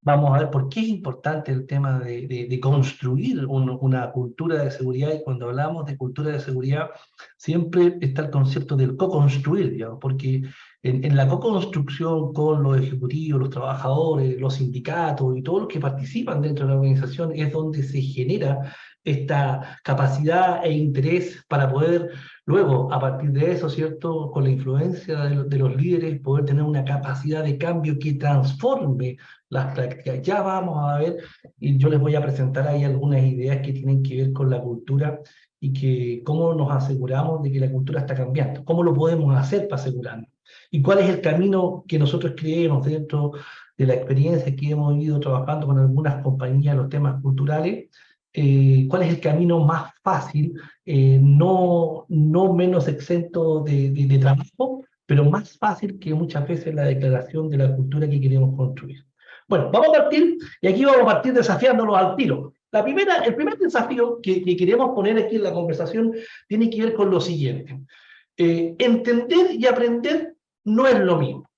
Vamos a ver por qué es importante el tema de construir una cultura de seguridad. Y cuando hablamos de cultura de seguridad, siempre está el concepto del co-construir, digamos, porque en la co-construcción con los ejecutivos, los trabajadores, los sindicatos y todos los que participan dentro de la organización es donde se genera esta capacidad e interés para poder luego, a partir de eso, ¿cierto?, con la influencia de los líderes, poder tener una capacidad de cambio que transforme las prácticas. Ya vamos a ver, y yo les voy a presentar ahí algunas ideas que tienen que ver con la cultura y que cómo nos aseguramos de que la cultura está cambiando, cómo lo podemos hacer para asegurarnos, y cuál es el camino que nosotros creemos dentro de la experiencia que hemos ido trabajando con algunas compañías en los temas culturales. ¿Cuál es el camino más fácil, no menos exento de trabajo, pero más fácil que muchas veces la declaración de la cultura que queremos construir? Bueno, vamos a partir, y aquí vamos a partir desafiándolos al tiro. El primer desafío que queremos poner aquí en la conversación tiene que ver con lo siguiente. Entender y aprender no es lo mismo.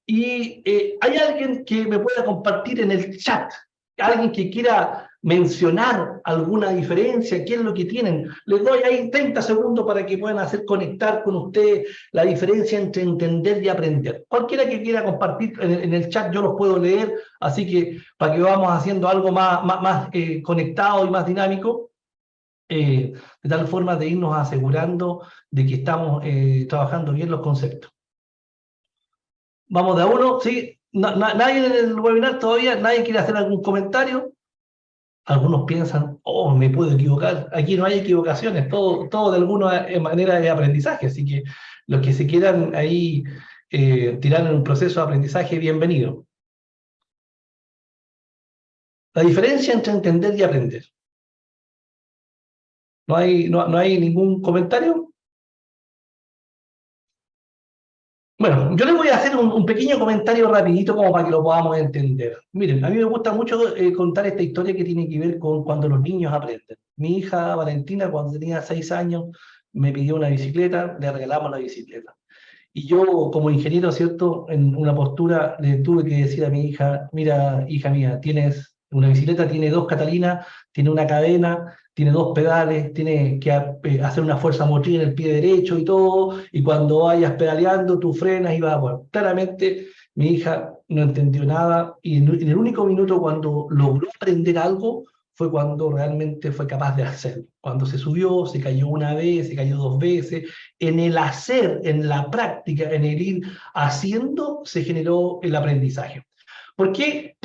Y hay alguien que me pueda compartir en el chat, alguien que quiera mencionar alguna diferencia, qué es lo que tienen. Les doy ahí 30 segundos para que puedan hacer conectar con ustedes la diferencia entre entender y aprender. Cualquiera que quiera compartir en el chat, yo los puedo leer, así que para que vamos haciendo algo más conectado y más dinámico, de tal forma de irnos asegurando de que estamos trabajando bien los conceptos. Vamos de a uno, ¿sí? Nadie en el webinar todavía, nadie quiere hacer algún comentario. Algunos piensan, oh, me puedo equivocar. Aquí no hay equivocaciones, todo de alguna manera es aprendizaje, así que los que se quieran ahí tirar en un proceso de aprendizaje, bienvenido. La diferencia entre entender y aprender. ¿No hay ningún comentario? Bueno, yo les voy a hacer un pequeño comentario rapidito como para que lo podamos entender. Miren, a mí me gusta mucho contar esta historia que tiene que ver con cuando los niños aprenden. Mi hija Valentina, cuando tenía 6 años, me pidió una bicicleta, le regalamos la bicicleta. Y yo, como ingeniero, ¿cierto?, en una postura le tuve que decir a mi hija, mira, hija mía, tienes una bicicleta, tiene 2 catalinas, tiene una cadena, tiene 2 pedales, tiene que hacer una fuerza motriz en el pie derecho y todo, y cuando vayas pedaleando, tú frenas y vas a poder. Claramente, mi hija no entendió nada, y en el único minuto cuando logró aprender algo, fue cuando realmente fue capaz de hacerlo. Cuando se subió, se cayó una vez, se cayó 2 veces, en el hacer, en la práctica, en el ir haciendo, se generó el aprendizaje. ¿Por qué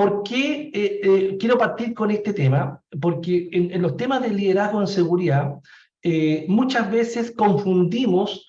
quiero partir con este tema? Porque en los temas de liderazgo en seguridad, muchas veces confundimos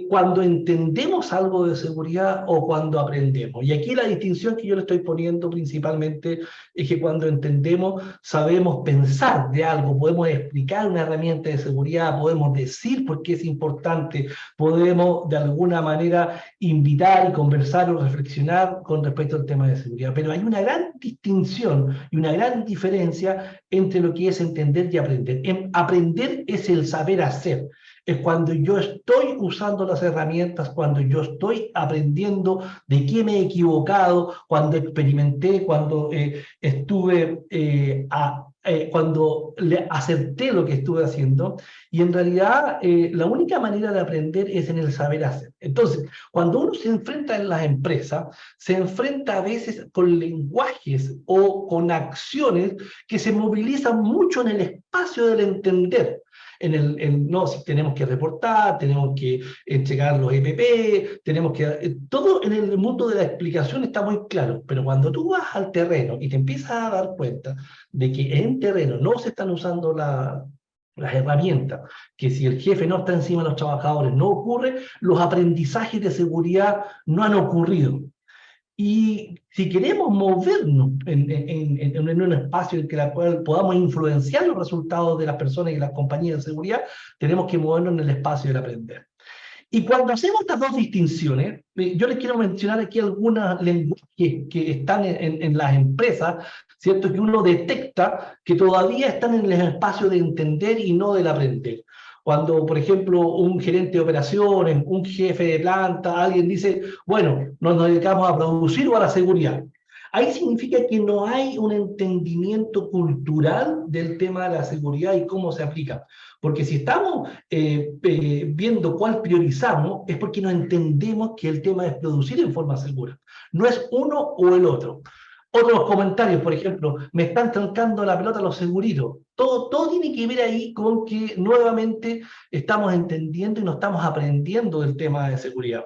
cuando entendemos algo de seguridad o cuando aprendemos. Y aquí la distinción que yo le estoy poniendo principalmente es que cuando entendemos, sabemos pensar de algo, podemos explicar una herramienta de seguridad, podemos decir por qué es importante, podemos de alguna manera invitar y conversar o reflexionar con respecto al tema de seguridad. Pero hay una gran distinción y una gran diferencia entre lo que es entender y aprender. Aprender es el saber hacer. Es cuando yo estoy usando las herramientas, cuando yo estoy aprendiendo de qué me he equivocado, cuando experimenté, cuando cuando le acerté lo que estuve haciendo, y en realidad la única manera de aprender es en el saber hacer. Entonces, cuando uno se enfrenta en las empresas, se enfrenta a veces con lenguajes o con acciones que se movilizan mucho en el espacio del entender. No, si tenemos que reportar, tenemos que entregar los EPP, tenemos que... todo en el mundo de la explicación está muy claro, pero cuando tú vas al terreno y te empiezas a dar cuenta de que en terreno no se están usando las herramientas, que si el jefe no está encima de los trabajadores no ocurre, los aprendizajes de seguridad no han ocurrido. Y si queremos movernos en un espacio en el cual podamos influenciar los resultados de las personas y las compañías de seguridad, tenemos que movernos en el espacio del aprender. Y cuando hacemos estas dos distinciones, yo les quiero mencionar aquí algunos lenguajes que están en las empresas, ¿cierto? Que uno detecta que todavía están en el espacio de entender y no del aprender. Cuando, por ejemplo, un gerente de operaciones, un jefe de planta, alguien dice, bueno, nos dedicamos a producir o a la seguridad. Ahí significa que no hay un entendimiento cultural del tema de la seguridad y cómo se aplica. Porque si estamos viendo cuál priorizamos, es porque no entendemos que el tema es producir en forma segura. No es uno o el otro. Otros comentarios, por ejemplo, me están trancando la pelota los seguritos. Todo tiene que ver ahí con que nuevamente estamos entendiendo y no estamos aprendiendo del tema de seguridad.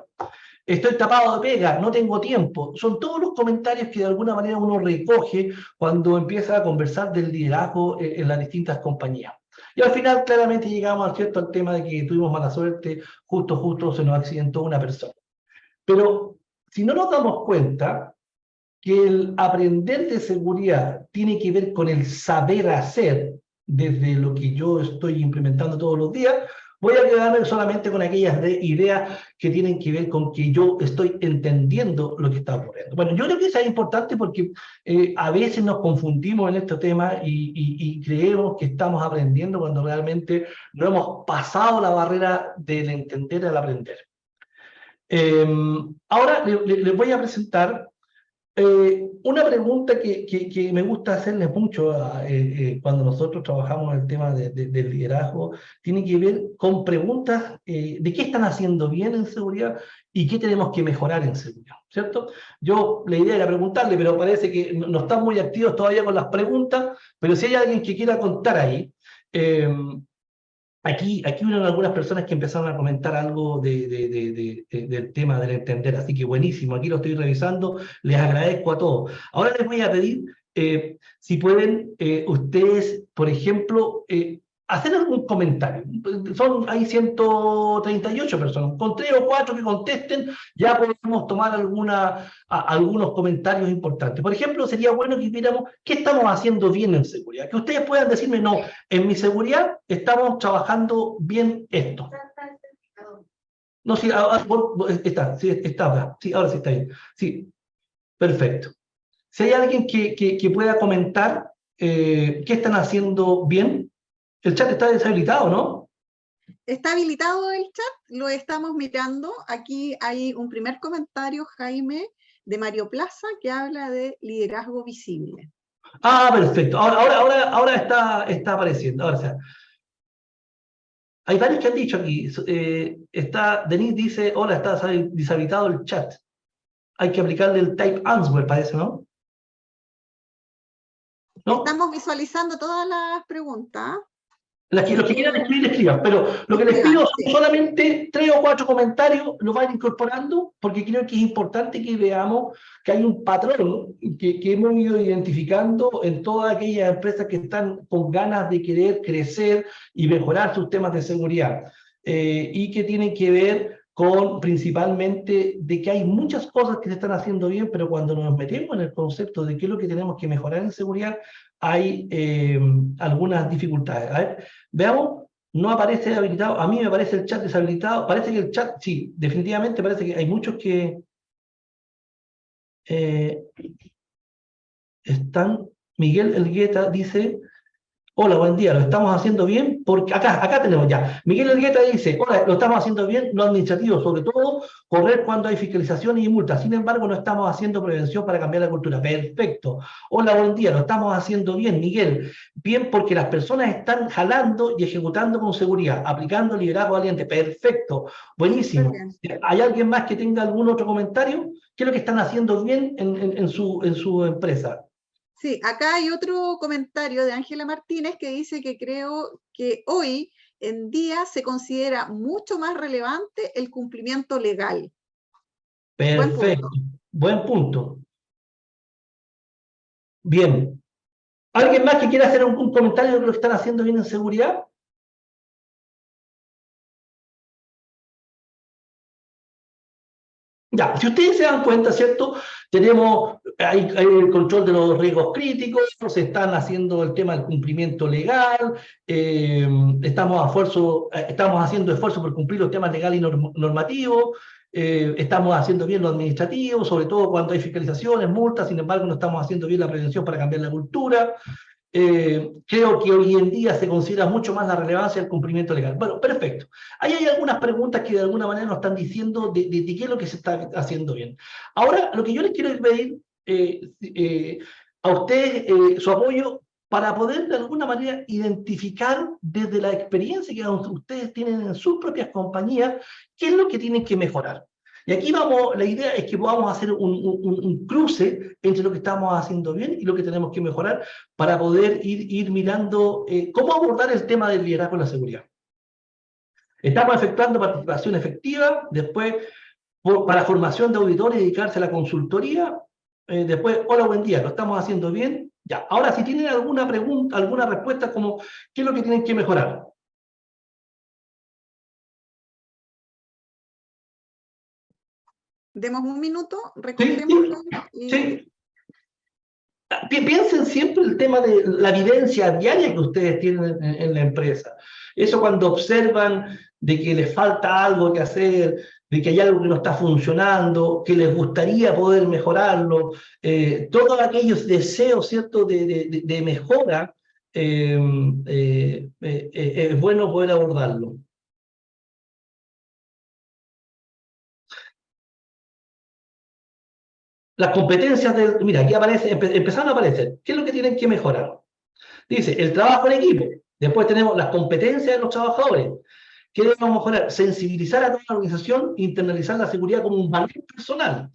Estoy tapado de pega, no tengo tiempo. Son todos los comentarios que de alguna manera uno recoge cuando empieza a conversar del liderazgo en las distintas compañías. Y al final claramente llegamos al tema de que tuvimos mala suerte, justo se nos accidentó una persona. Pero si no nos damos cuenta que el aprender de seguridad tiene que ver con el saber hacer desde lo que yo estoy implementando todos los días, voy a quedarme solamente con aquellas ideas que tienen que ver con que yo estoy entendiendo lo que está ocurriendo. Bueno, yo creo que eso es importante porque a veces nos confundimos en este tema y creemos que estamos aprendiendo cuando realmente no hemos pasado la barrera del entender al aprender. Ahora les voy a presentar una pregunta que me gusta hacerles mucho cuando nosotros trabajamos el tema del liderazgo, tiene que ver con preguntas de qué están haciendo bien en seguridad y qué tenemos que mejorar en seguridad, ¿cierto? Yo la idea era preguntarle, pero parece que no están muy activos todavía con las preguntas, pero si hay alguien que quiera contar ahí, Aquí hubieron algunas personas que empezaron a comentar algo del tema del entender, así que buenísimo, aquí lo estoy revisando, les agradezco a todos. Ahora les voy a pedir, si pueden, ustedes, por ejemplo, hacer algún comentario. Hay 138 personas. Con 3 o 4 que contesten, ya podemos tomar algunos comentarios importantes. Por ejemplo, sería bueno que viéramos qué estamos haciendo bien en seguridad. Que ustedes puedan decirme, no, en mi seguridad estamos trabajando bien esto. No, sí, está acá. Sí, ahora sí está bien. Sí, perfecto. Si hay alguien que pueda comentar qué están haciendo bien, el chat está deshabilitado, ¿no? Está habilitado el chat, lo estamos mirando. Aquí hay un primer comentario, Jaime, de Mario Plaza, que habla de liderazgo visible. Ah, perfecto. Ahora está apareciendo. Ahora, o sea, hay varios que han dicho aquí. Denise dice, hola, está deshabilitado el chat. Hay que aplicarle el type answer, parece, ¿no? ¿No? Estamos visualizando todas las preguntas. Los que quieran escribir, escriban, pero lo que les pido son solamente 3 o 4 comentarios, los van incorporando, porque creo que es importante que veamos que hay un patrón que hemos ido identificando en todas aquellas empresas que están con ganas de querer crecer y mejorar sus temas de seguridad, y que tienen que ver con principalmente de que hay muchas cosas que se están haciendo bien, pero cuando nos metemos en el concepto de qué es lo que tenemos que mejorar en seguridad, hay algunas dificultades. A ver, veamos, no aparece habilitado, a mí me aparece el chat deshabilitado, parece que el chat, sí, definitivamente parece que hay muchos que están, Miguel Elgueta dice, hola, buen día, lo estamos haciendo bien, porque acá tenemos ya, Miguel Elgueta dice, hola, lo estamos haciendo bien, lo administrativo sobre todo, correr cuando hay fiscalizaciones y multas, sin embargo no estamos haciendo prevención para cambiar la cultura. Perfecto. Hola, buen día, lo estamos haciendo bien, Miguel, bien porque las personas están jalando y ejecutando con seguridad, aplicando liderazgo valiente. Perfecto, buenísimo. ¿Hay alguien más que tenga algún otro comentario? ¿Qué es lo que están haciendo bien en su empresa? Sí, acá hay otro comentario de Ángela Martínez que dice que creo que hoy en día se considera mucho más relevante el cumplimiento legal. Perfecto, buen punto. Bien. ¿Alguien más que quiera hacer un comentario de lo que están haciendo bien en seguridad? Ya, si ustedes se dan cuenta, ¿cierto? Hay el control de los riesgos críticos, se están haciendo el tema del cumplimiento legal, estamos haciendo esfuerzos por cumplir los temas legales y normativos, estamos haciendo bien lo administrativo, sobre todo cuando hay fiscalizaciones, multas, sin embargo no estamos haciendo bien la prevención para cambiar la cultura. Creo que hoy en día se considera mucho más la relevancia del cumplimiento legal. Bueno, perfecto. Ahí hay algunas preguntas que de alguna manera nos están diciendo de qué es lo que se está haciendo bien. Ahora, lo que yo les quiero pedir a ustedes, su apoyo para poder de alguna manera identificar desde la experiencia que ustedes tienen en sus propias compañías, qué es lo que tienen que mejorar. Y aquí la idea es que podamos hacer un cruce entre lo que estamos haciendo bien y lo que tenemos que mejorar para poder ir mirando cómo abordar el tema del liderazgo en la seguridad. Estamos efectuando participación efectiva, después para formación de auditores y dedicarse a la consultoría, después, hola, buen día, lo estamos haciendo bien. Ya, ahora si tienen alguna pregunta, alguna respuesta como, ¿qué es lo que tienen que mejorar? Demos un minuto, recogemos. Sí. Piensen siempre el tema de la evidencia diaria que ustedes tienen en la empresa. Eso cuando observan de que les falta algo que hacer, de que hay algo que no está funcionando, que les gustaría poder mejorarlo, todos aquellos deseos, ¿cierto?, de mejora, es bueno poder abordarlo. Las competencias mira, aquí empezaron a aparecer. ¿Qué es lo que tienen que mejorar? Dice, el trabajo en equipo. Después tenemos las competencias de los trabajadores. ¿Qué debemos mejorar? Sensibilizar a toda la organización, internalizar la seguridad como un valor personal.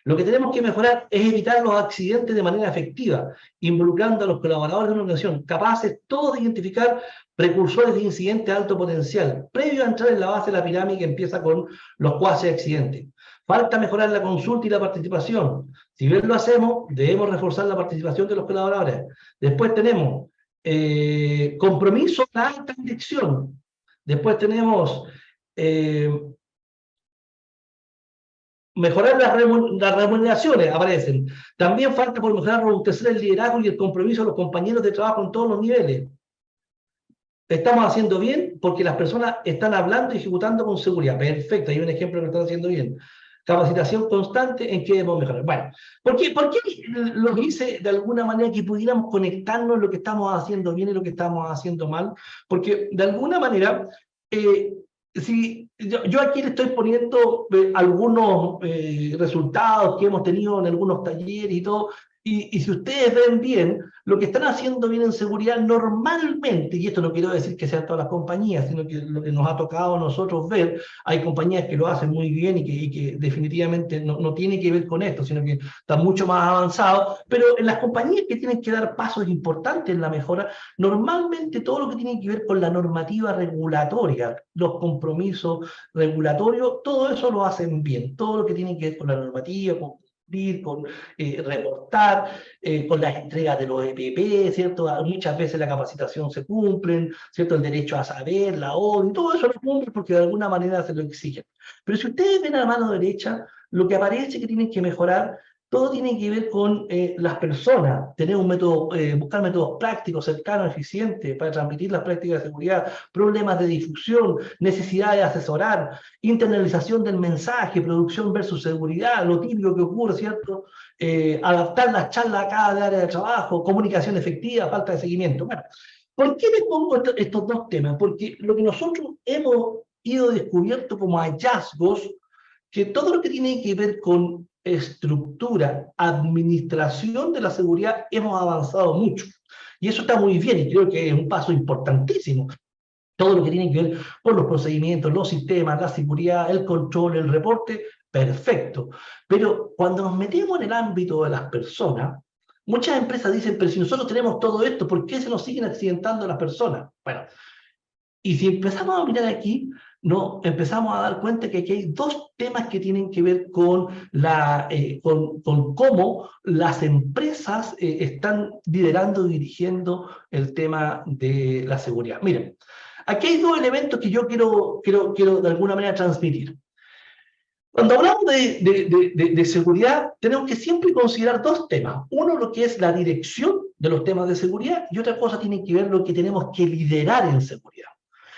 Lo que tenemos que mejorar es evitar los accidentes de manera efectiva, involucrando a los colaboradores de una organización, capaces todos de identificar precursores de incidentes de alto potencial, previo a entrar en la base de la pirámide que empieza con los cuasi accidentes. Falta mejorar la consulta y la participación. Si bien lo hacemos, debemos reforzar la participación de los colaboradores. Después tenemos compromiso con la alta dirección. Después tenemos mejorar las remuneraciones, aparecen. También falta por mejorar, robustecer el liderazgo y el compromiso de los compañeros de trabajo en todos los niveles. Estamos haciendo bien porque las personas están hablando y ejecutando con seguridad. Perfecto, hay un ejemplo que están haciendo bien. Capacitación constante en qué debemos mejorar. Bueno, ¿por qué lo hice de alguna manera que pudiéramos conectarnos en lo que estamos haciendo bien y lo que estamos haciendo mal? Porque de alguna manera, si yo aquí le estoy poniendo algunos resultados que hemos tenido en algunos talleres y todo, y si ustedes ven bien, lo que están haciendo bien en seguridad normalmente, y esto no quiero decir que sean todas las compañías, sino que lo que nos ha tocado a nosotros ver, hay compañías que lo hacen muy bien y que definitivamente no tiene que ver con esto, sino que están mucho más avanzados, pero en las compañías que tienen que dar pasos importantes en la mejora, normalmente todo lo que tiene que ver con la normativa regulatoria, los compromisos regulatorios, todo eso lo hacen bien, todo lo que tiene que ver con la normativa, con reportar, con las entregas de los EPP, ¿cierto? Muchas veces la capacitación se cumplen, ¿cierto? El derecho a saber, la ONU, todo eso lo cumplen porque de alguna manera se lo exigen. Pero si ustedes ven a la mano derecha, lo que aparece que tienen que mejorar, todo tiene que ver con las personas, tener un método, buscar métodos prácticos, cercanos, eficientes para transmitir las prácticas de seguridad, problemas de difusión, necesidad de asesorar, internalización del mensaje, producción versus seguridad, lo típico que ocurre, ¿cierto? Adaptar las charlas a cada área de trabajo, comunicación efectiva, falta de seguimiento. Bueno, ¿por qué les pongo estos dos temas? Porque lo que nosotros hemos ido descubierto como hallazgos, que todo lo que tiene que ver con estructura, administración de la seguridad, hemos avanzado mucho. Y eso está muy bien y creo que es un paso importantísimo. Todo lo que tiene que ver con los procedimientos, los sistemas, la seguridad, el control, el reporte, perfecto. Pero cuando nos metemos en el ámbito de las personas, muchas empresas dicen, pero si nosotros tenemos todo esto, ¿por qué se nos siguen accidentando las personas? Bueno, y si empezamos a mirar aquí, no, empezamos a dar cuenta que aquí hay dos temas que tienen que ver con, con cómo las empresas están liderando y dirigiendo el tema de la seguridad. Miren, aquí hay dos elementos que yo quiero de alguna manera transmitir. Cuando hablamos de seguridad, tenemos que siempre considerar dos temas. Uno, lo que es la dirección de los temas de seguridad, y otra cosa tiene que ver lo que tenemos que liderar en seguridad.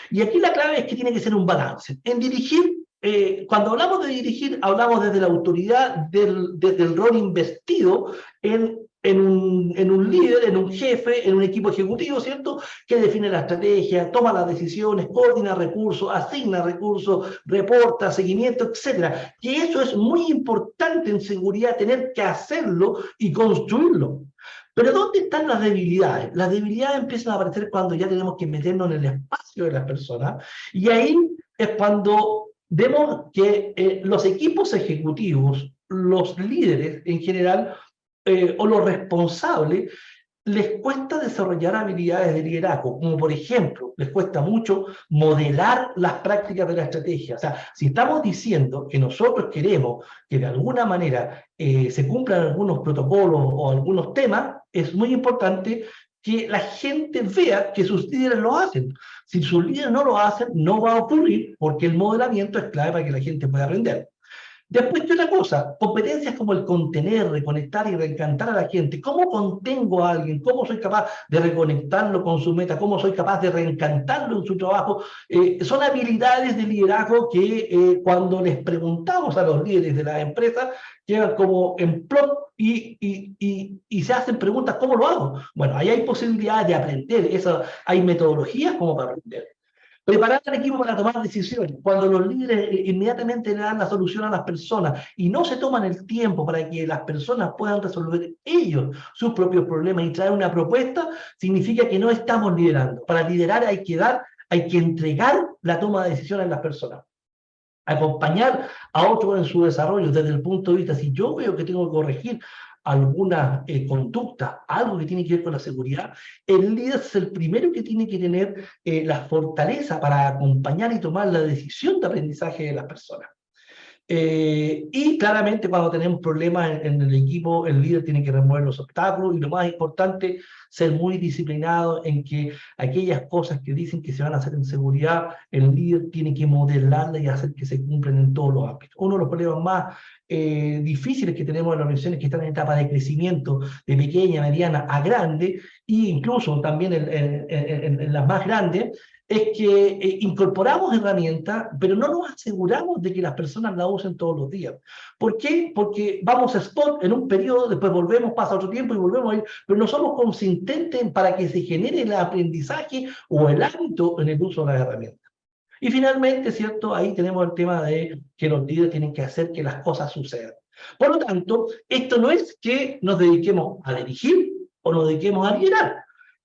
Y aquí la clave es que tiene que ser un balance. En dirigir, cuando hablamos de dirigir, hablamos desde la autoridad, desde el rol investido en un líder, en un jefe, en un equipo ejecutivo, ¿cierto? Que define la estrategia, toma las decisiones, coordina recursos, asigna recursos, reporta, seguimiento, etcétera. Que eso es muy importante en seguridad, tener que hacerlo y construirlo. Pero ¿dónde están las debilidades? Las debilidades empiezan a aparecer cuando ya tenemos que meternos en el espacio de las personas, y ahí es cuando vemos que los equipos ejecutivos, los líderes en general, o los responsables, les cuesta desarrollar habilidades de liderazgo, como por ejemplo, les cuesta mucho modelar las prácticas de la estrategia. O sea, si estamos diciendo que nosotros queremos que de alguna manera se cumplan algunos protocolos o algunos temas, es muy importante que la gente vea que sus líderes lo hacen. Si sus líderes no lo hacen, no va a ocurrir, porque el modelamiento es clave para que la gente pueda aprender. Después de otra cosa, competencias como el contener, reconectar y reencantar a la gente. ¿Cómo contengo a alguien? ¿Cómo soy capaz de reconectarlo con su meta? ¿Cómo soy capaz de reencantarlo en su trabajo? Son habilidades de liderazgo que cuando les preguntamos a los líderes de las empresas, llegan como en plop y se hacen preguntas, ¿cómo lo hago? Bueno, ahí hay posibilidades de aprender, hay metodologías como para aprender. Preparar al equipo para tomar decisiones. Cuando los líderes inmediatamente le dan la solución a las personas y no se toman el tiempo para que las personas puedan resolver ellos sus propios problemas y traer una propuesta, significa que no estamos liderando. Para liderar hay que entregar la toma de decisiones a las personas. Acompañar a otros en su desarrollo desde el punto de vista, si yo veo que tengo que corregir alguna conducta, algo que tiene que ver con la seguridad, el líder es el primero que tiene que tener la fortaleza para acompañar y tomar la decisión de aprendizaje de las personas. Y claramente cuando tenemos problemas en el equipo, el líder tiene que remover los obstáculos y lo más importante, ser muy disciplinado en que aquellas cosas que dicen que se van a hacer en seguridad, el líder tiene que modelarlas y hacer que se cumplan en todos los ámbitos. Uno de los problemas más difíciles que tenemos en las organizaciones que están en etapa de crecimiento, de pequeña, mediana a grande, e incluso también en las más grandes, es que incorporamos herramientas, pero no nos aseguramos de que las personas la usen todos los días. ¿Por qué? Porque vamos a spot en un periodo, después volvemos, pasa otro tiempo y volvemos a ir, pero no somos consistentes para que se genere el aprendizaje o el hábito en el uso de las herramientas. Y finalmente, ¿cierto? Ahí tenemos el tema de que los líderes tienen que hacer que las cosas sucedan. Por lo tanto, esto no es que nos dediquemos a dirigir o nos dediquemos a liderar.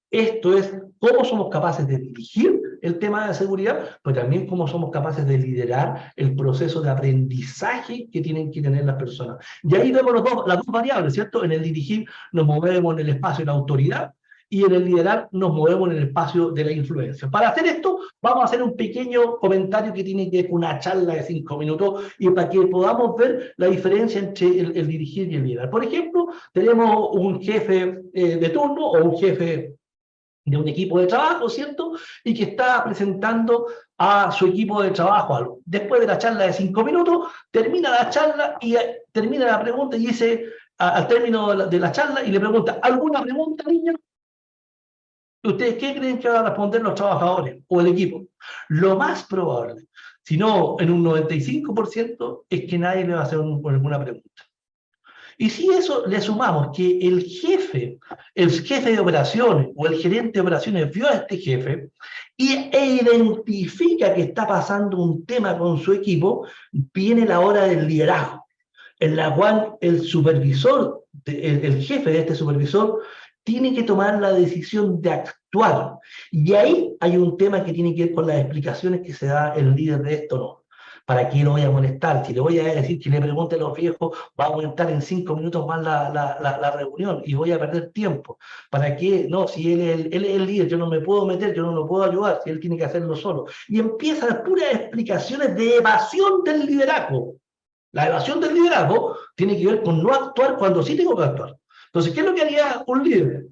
Esto es cómo somos capaces de dirigir el tema de seguridad, pero también cómo somos capaces de liderar el proceso de aprendizaje que tienen que tener las personas. Y ahí vemos las dos variables, ¿cierto? En el dirigir nos movemos en el espacio de la autoridad y en el liderar nos movemos en el espacio de la influencia. Para hacer esto, vamos a hacer un pequeño comentario que tiene que ver con una charla de 5 minutos y para que podamos ver la diferencia entre el dirigir y el liderar. Por ejemplo, tenemos un jefe de turno o un jefe de un equipo de trabajo, ¿cierto? Y que está presentando a su equipo de trabajo algo. Después de la charla de 5 minutos, termina la charla y termina la pregunta y dice, al término de la charla, y le pregunta, ¿alguna pregunta, niños? ¿Ustedes qué creen que van a responder los trabajadores o el equipo? Lo más probable, si no en un 95%, es que nadie le va a hacer alguna pregunta. Y si eso le sumamos que el jefe de operaciones o el gerente de operaciones vio a este jefe e identifica que está pasando un tema con su equipo, viene la hora del liderazgo, en la cual el supervisor, el jefe de este supervisor, tiene que tomar la decisión de actuar. Y ahí hay un tema que tiene que ver con las explicaciones que se da el líder de esto, ¿no? ¿Para qué lo voy a molestar? Si le voy a decir que le pregunte a los viejos, va a aumentar en 5 minutos más la reunión y voy a perder tiempo. ¿Para qué? No, si él es el líder, yo no me puedo meter, yo no lo puedo ayudar, si él tiene que hacerlo solo. Y empiezan puras explicaciones de evasión del liderazgo. La evasión del liderazgo tiene que ver con no actuar cuando sí tengo que actuar. Entonces, ¿qué es lo que haría un líder?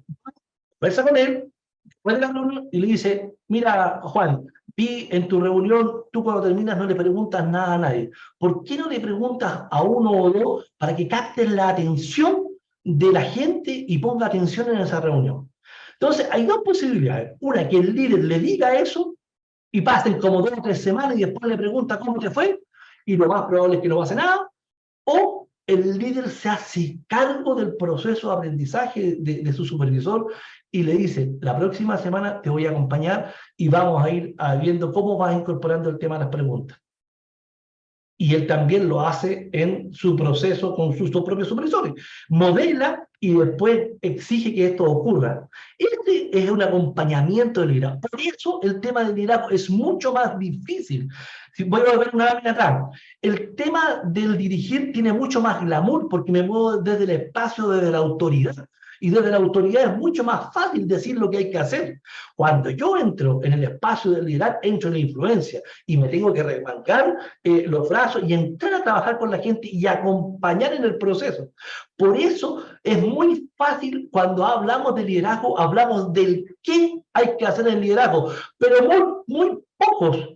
Conversa con él, después de la reunión, y le dice, mira, Juan, vi en tu reunión, tú cuando terminas no le preguntas nada a nadie. ¿Por qué no le preguntas a uno o dos para que capten la atención de la gente y ponga atención en esa reunión? Entonces, hay dos posibilidades. Una, que el líder le diga eso y pasen como 2 o 3 semanas y después le pregunta cómo te fue, y lo más probable es que no pase nada. O el líder se hace cargo del proceso de aprendizaje de su supervisor y le dice, la próxima semana te voy a acompañar y vamos a ir viendo cómo vas incorporando el tema de las preguntas. Y él también lo hace en su proceso con sus dos propios supervisores. Modela y después exige que esto ocurra. Este es un acompañamiento del liderazgo. Por eso el tema del liderazgo es mucho más difícil. Si voy a ver una lámina atrás. El tema del dirigir tiene mucho más glamour porque me muevo desde el espacio, desde la autoridad. Y desde la autoridad es mucho más fácil decir lo que hay que hacer. Cuando yo entro en el espacio del liderazgo, entro en la influencia y me tengo que remangar los brazos y entrar a trabajar con la gente y acompañar en el proceso. Por eso es muy fácil cuando hablamos de liderazgo, hablamos del qué hay que hacer en el liderazgo, pero muy pocos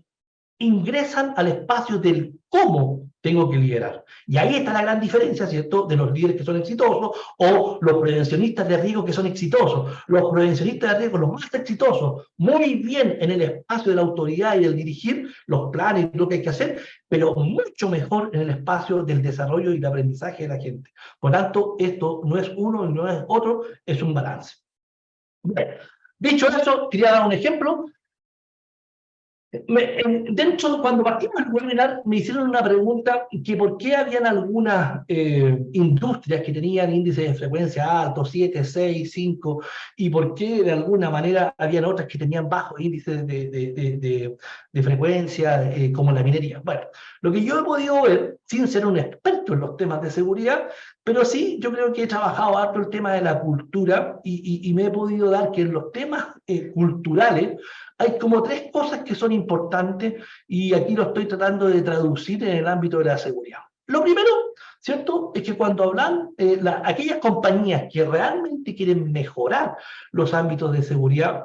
ingresan al espacio del cómo tengo que liderar. Y ahí está la gran diferencia, ¿cierto?, de los líderes que son exitosos o los prevencionistas de riesgo que son exitosos. Los prevencionistas de riesgo, los más exitosos, muy bien en el espacio de la autoridad y del dirigir los planes y lo que hay que hacer, pero mucho mejor en el espacio del desarrollo y el aprendizaje de la gente. Por tanto, esto no es uno y no es otro, es un balance. Bueno, dicho eso, quería dar un ejemplo. Dentro, cuando partimos el webinar, me hicieron una pregunta que por qué habían algunas industrias que tenían índices de frecuencia altos, 7, 6, 5, y por qué de alguna manera habían otras que tenían bajos índices de frecuencia, como la minería. Bueno, lo que yo he podido ver, sin ser un experto en los temas de seguridad, pero sí, yo creo que he trabajado harto el tema de la cultura y me he podido dar que en los temas culturales hay como 3 cosas que son importantes y aquí lo estoy tratando de traducir en el ámbito de la seguridad. Lo primero, ¿cierto?, es que cuando hablan aquellas compañías que realmente quieren mejorar los ámbitos de seguridad,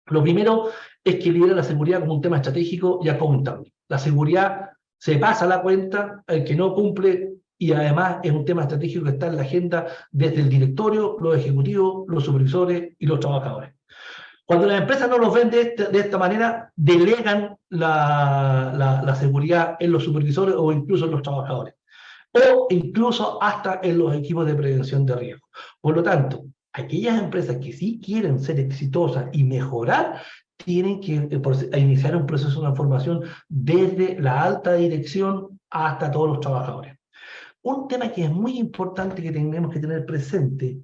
lo primero es que lidera la seguridad como un tema estratégico y accountable. La seguridad se pasa la cuenta, el que no cumple, y además es un tema estratégico que está en la agenda desde el directorio, los ejecutivos, los supervisores y los trabajadores. Cuando las empresas no los ven de esta manera, delegan la seguridad en los supervisores o incluso en los trabajadores, o incluso hasta en los equipos de prevención de riesgo. Por lo tanto, aquellas empresas que sí quieren ser exitosas y mejorar, tienen que iniciar un proceso de transformación desde la alta dirección hasta todos los trabajadores. Un tema que es muy importante que tenemos que tener presente,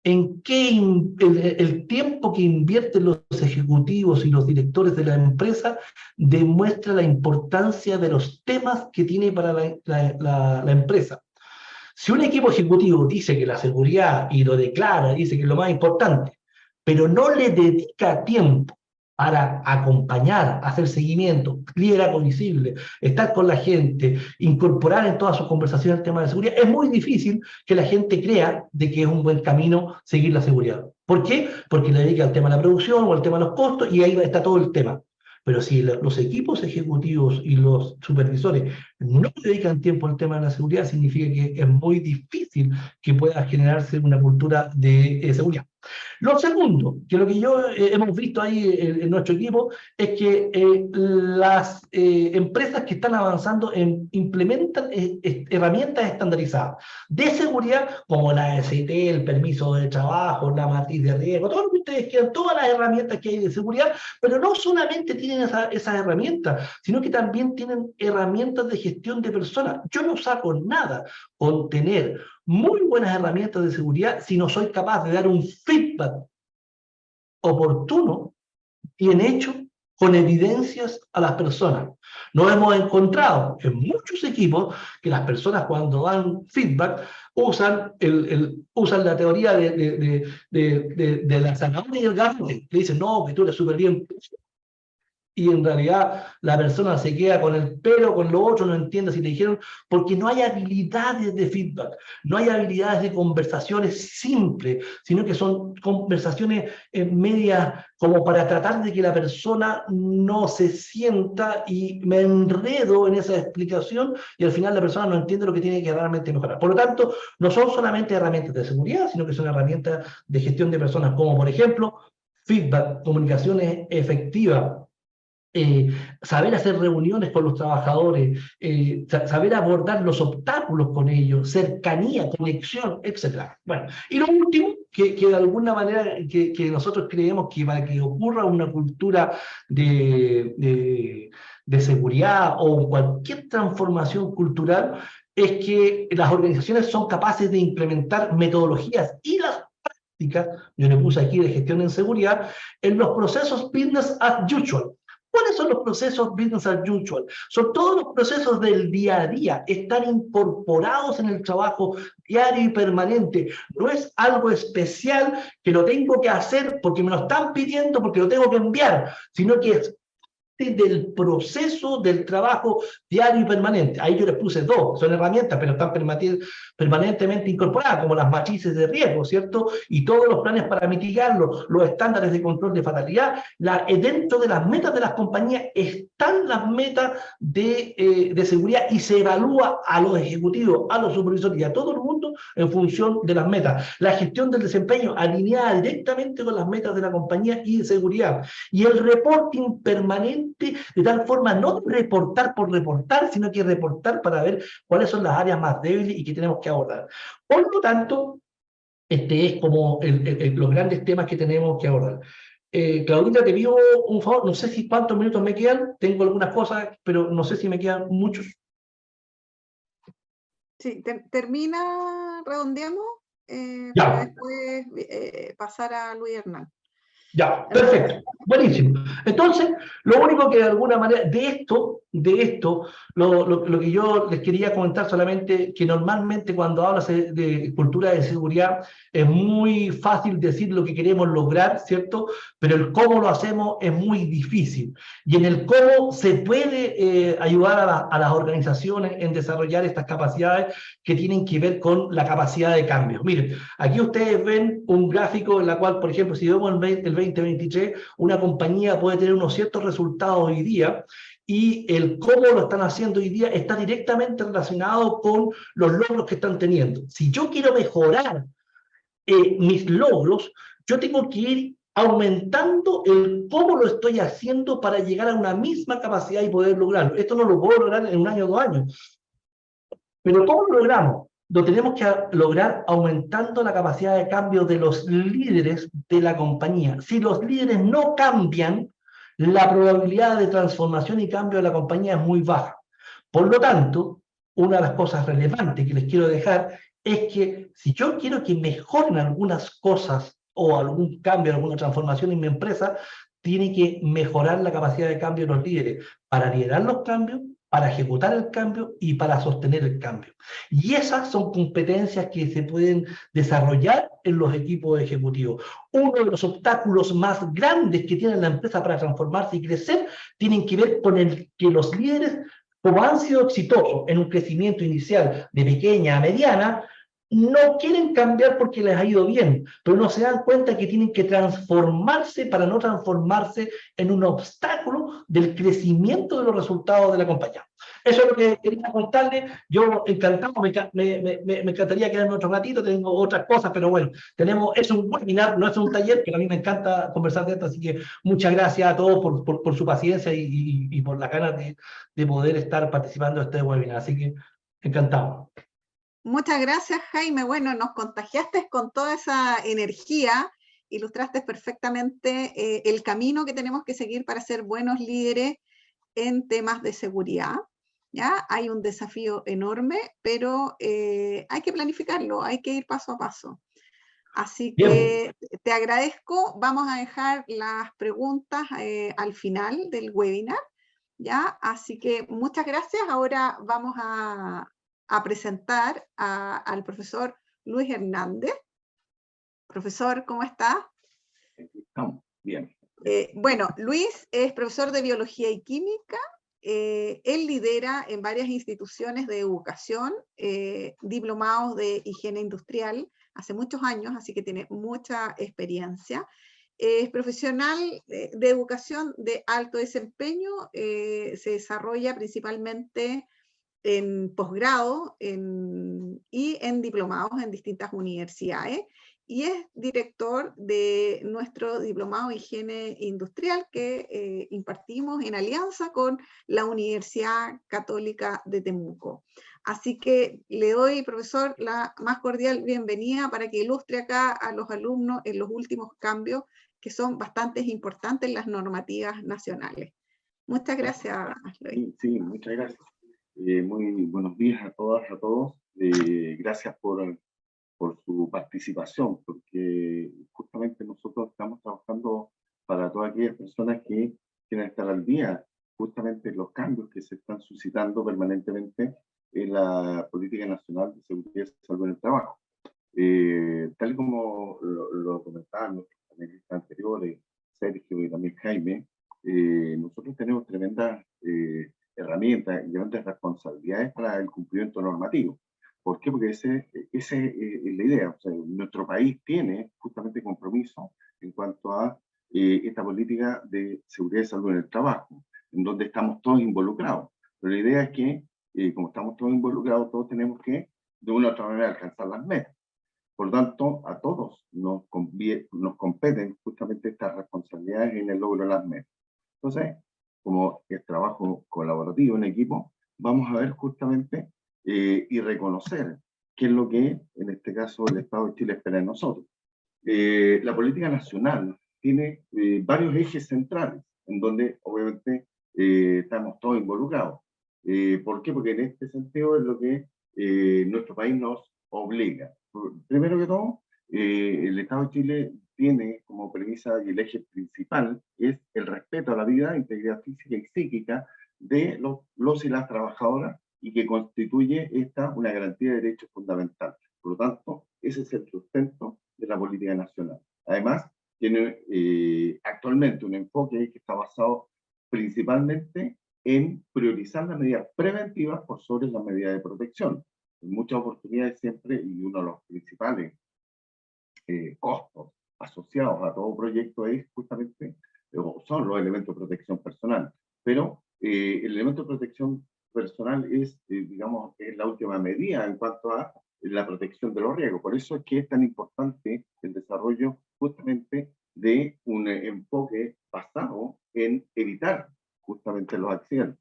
en qué el tiempo que invierten los ejecutivos y los directores de la empresa demuestra la importancia de los temas que tiene para la empresa. Si un equipo ejecutivo dice que la seguridad y lo declara, dice que es lo más importante, pero no le dedica tiempo para acompañar, hacer seguimiento, liderazgo visible, estar con la gente, incorporar en todas sus conversaciones el tema de seguridad, es muy difícil que la gente crea de que es un buen camino seguir la seguridad. ¿Por qué? Porque le dedica al tema de la producción o al tema de los costos y ahí está todo el tema. Pero si los equipos ejecutivos y los supervisores no dedican tiempo al tema de la seguridad, significa que es muy difícil que pueda generarse una cultura de seguridad. Lo segundo, que lo que hemos visto ahí en nuestro equipo, es que las empresas que están avanzando implementan herramientas estandarizadas de seguridad, como la ST, el permiso de trabajo, la matriz de riesgo, todo lo que ustedes quieran, todas las herramientas que hay de seguridad, pero no solamente tienen esas herramientas, sino que también tienen herramientas de gestión de personas. Yo no saco nada con tener muy buenas herramientas de seguridad si no soy capaz de dar un feedback oportuno, bien hecho, con evidencias a las personas. Nos hemos encontrado en muchos equipos que las personas cuando dan feedback usan la teoría de la zanahoria y el garrote. Le dicen, no, que tú eres súper bien. Y en realidad la persona se queda con el pelo, con lo otro, no entiende si le dijeron, porque no hay habilidades de feedback, no hay habilidades de conversaciones simples, sino que son conversaciones medias como para tratar de que la persona no se sienta y me enredo en esa explicación y al final la persona no entiende lo que tiene que realmente mejorar. Por lo tanto, no son solamente herramientas de seguridad, sino que son herramientas de gestión de personas, como por ejemplo, feedback, comunicaciones efectivas, saber hacer reuniones con los trabajadores, saber abordar los obstáculos con ellos, cercanía, conexión, etc. Bueno, y lo último, que de alguna manera que nosotros creemos que para que ocurra una cultura de seguridad o cualquier transformación cultural, es que las organizaciones son capaces de implementar metodologías y las prácticas, yo le puse aquí de gestión en seguridad, en los procesos business as usual. ¿Cuáles son los procesos business as usual? Son todos los procesos del día a día, están incorporados en el trabajo diario y permanente. No es algo especial que lo tengo que hacer porque me lo están pidiendo, porque lo tengo que enviar, sino que es del proceso del trabajo diario y permanente. Ahí yo les puse 2, son herramientas, pero están permanentemente incorporadas, como las matrices de riesgo, ¿cierto? Y todos los planes para mitigarlo, los estándares de control de fatalidad. Dentro de las metas de las compañías están las metas de seguridad y se evalúa a los ejecutivos, a los supervisores y a todo el mundo en función de las metas. La gestión del desempeño alineada directamente con las metas de la compañía y de seguridad. Y el reporting permanente, de tal forma no reportar por reportar, sino que reportar para ver cuáles son las áreas más débiles y que tenemos que abordar. Por lo tanto, este es como los grandes temas que tenemos que abordar. Claudita, te pido un favor, no sé si cuántos minutos me quedan, tengo algunas cosas, pero no sé si me quedan muchos. Sí, termina, redondeamos, Ya. para después pasar a Luis Hernán. Ya, perfecto, buenísimo. Entonces, lo único que de alguna manera, lo que yo les quería comentar solamente, que normalmente cuando hablas de cultura de seguridad, es muy fácil decir lo que queremos lograr, ¿cierto? Pero el cómo lo hacemos es muy difícil. Y en el cómo se puede ayudar a las organizaciones en desarrollar estas capacidades que tienen que ver con la capacidad de cambio. Miren, aquí ustedes ven un gráfico en la cual, por ejemplo, si vemos el 2023, una compañía puede tener unos ciertos resultados hoy día y el cómo lo están haciendo hoy día está directamente relacionado con los logros que están teniendo. Si yo quiero mejorar mis logros, yo tengo que ir aumentando el cómo lo estoy haciendo para llegar a una misma capacidad y poder lograrlo. Esto no lo puedo lograr en un año o 2 años. Pero ¿cómo lo logramos? Lo tenemos que lograr aumentando la capacidad de cambio de los líderes de la compañía. Si los líderes no cambian, la probabilidad de transformación y cambio de la compañía es muy baja. Por lo tanto, una de las cosas relevantes que les quiero dejar es que si yo quiero que mejoren algunas cosas o algún cambio, alguna transformación en mi empresa, tiene que mejorar la capacidad de cambio de los líderes para liderar los cambios, para ejecutar el cambio y para sostener el cambio. Y esas son competencias que se pueden desarrollar en los equipos ejecutivos. Uno de los obstáculos más grandes que tiene la empresa para transformarse y crecer tienen que ver con el que los líderes, como han sido exitosos en un crecimiento inicial de pequeña a mediana, no quieren cambiar porque les ha ido bien, pero no se dan cuenta que tienen que transformarse para no transformarse en un obstáculo del crecimiento de los resultados de la compañía. Eso es lo que quería contarles. Yo encantado, me encantaría quedarme otro ratito, tengo otras cosas, pero bueno, es un webinar, no es un taller, pero a mí me encanta conversar de esto, así que muchas gracias a todos por su paciencia y por las ganas de poder estar participando de este webinar, así que encantado. Muchas gracias, Jaime. Bueno, nos contagiaste con toda esa energía, ilustraste perfectamente el camino que tenemos que seguir para ser buenos líderes en temas de seguridad. ¿Ya? Hay un desafío enorme, pero hay que planificarlo, hay que ir paso a paso. Así que te agradezco. Vamos a dejar las preguntas al final del webinar, ¿ya? Así que muchas gracias. Ahora vamos a presentar al profesor Luis Hernández. Profesor, ¿cómo está? Estamos bien. Bueno, Luis es profesor de Biología y Química. Él lidera en varias instituciones de educación diplomados de higiene industrial hace muchos años, así que tiene mucha experiencia. Es profesional de educación de alto desempeño, se desarrolla principalmente en posgrado y en diplomados en distintas universidades, y es director de nuestro diplomado de higiene industrial que impartimos en alianza con la Universidad Católica de Temuco. Así que le doy, profesor, la más cordial bienvenida para que ilustre acá a los alumnos en los últimos cambios que son bastante importantes en las normativas nacionales. Muchas gracias, Luis. Sí, muchas gracias. Muy buenos días a todas, a todos. Gracias por su participación, porque justamente nosotros estamos trabajando para todas aquellas personas que quieren estar al día, justamente los cambios que se están suscitando permanentemente en la política nacional de seguridad y salud en el trabajo. Tal y como lo comentaban nuestros panelistas anteriores, Sergio y también Jaime, nosotros tenemos tremendas herramientas y grandes responsabilidades para el cumplimiento normativo. ¿Por qué? Porque ese es la idea. O sea, nuestro país tiene justamente compromiso en cuanto a esta política de seguridad y salud en el trabajo, en donde estamos todos involucrados. Pero la idea es que, como estamos todos involucrados, todos tenemos que, de una u otra manera, alcanzar las metas. Por lo tanto, a todos nos competen justamente estas responsabilidades en el logro de las metas. Entonces, como es trabajo colaborativo en equipo, vamos a ver justamente y reconocer qué es lo que, en este caso, el Estado de Chile espera de nosotros. La política nacional tiene varios ejes centrales, en donde obviamente estamos todos involucrados. ¿Por qué? Porque en este sentido es lo que nuestro país nos obliga. Primero que todo, el Estado de Chile tiene como premisa y el eje principal es el respeto a la vida, integridad física y psíquica de los y las trabajadoras, y que constituye esta una garantía de derechos fundamentales. Por lo tanto, ese es el sustento de la política nacional. Además, tiene actualmente un enfoque que está basado principalmente en priorizar las medidas preventivas por sobre las medidas de protección. En muchas oportunidades siempre, y uno de los principales costos asociados a todo proyecto es justamente, o son los elementos de protección personal. Pero el elemento de protección personal es, digamos, es la última medida en cuanto a la protección de los riesgos. Por eso es que es tan importante el desarrollo justamente de un enfoque basado en evitar justamente los accidentes.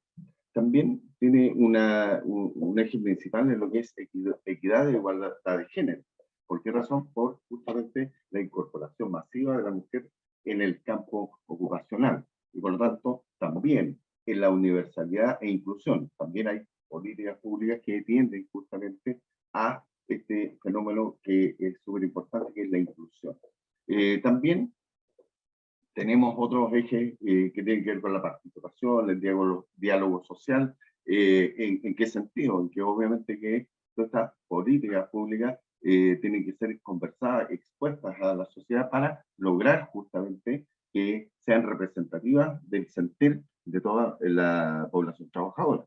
También tiene un eje principal en lo que es equidad e igualdad de género. ¿Por qué razón? Por justamente la incorporación masiva de la mujer en el campo ocupacional. Y por lo tanto, también en la universalidad e inclusión. También hay políticas públicas que tienden justamente a este fenómeno que es súper importante, que es la inclusión. También tenemos otros ejes que tienen que ver con la participación, el diálogo social. ¿En qué sentido? En que obviamente que todas estas políticas públicas tienen que ser conversadas, expuestas a la sociedad para lograr justamente que sean representativas del sentir de toda la población trabajadora.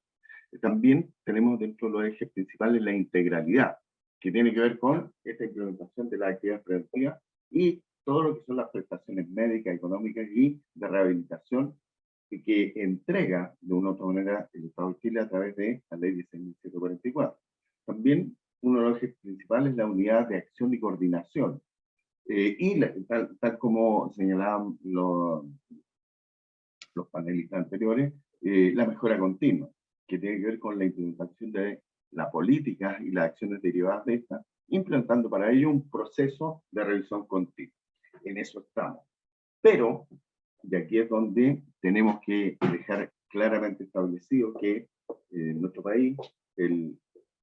También tenemos dentro de los ejes principales la integralidad, que tiene que ver con esta implementación de la actividad preventiva y todo lo que son las prestaciones médicas, económicas y de rehabilitación que entrega de una u otra manera el Estado de Chile a través de la Ley 16.744. También uno de los ejes principales es la unidad de acción y coordinación. Tal como señalaban los panelistas anteriores, la mejora continua, que tiene que ver con la implementación de la política y las acciones derivadas de esta, implementando para ello un proceso de revisión continua. En eso estamos. Pero, de aquí es donde tenemos que dejar claramente establecido que en nuestro país el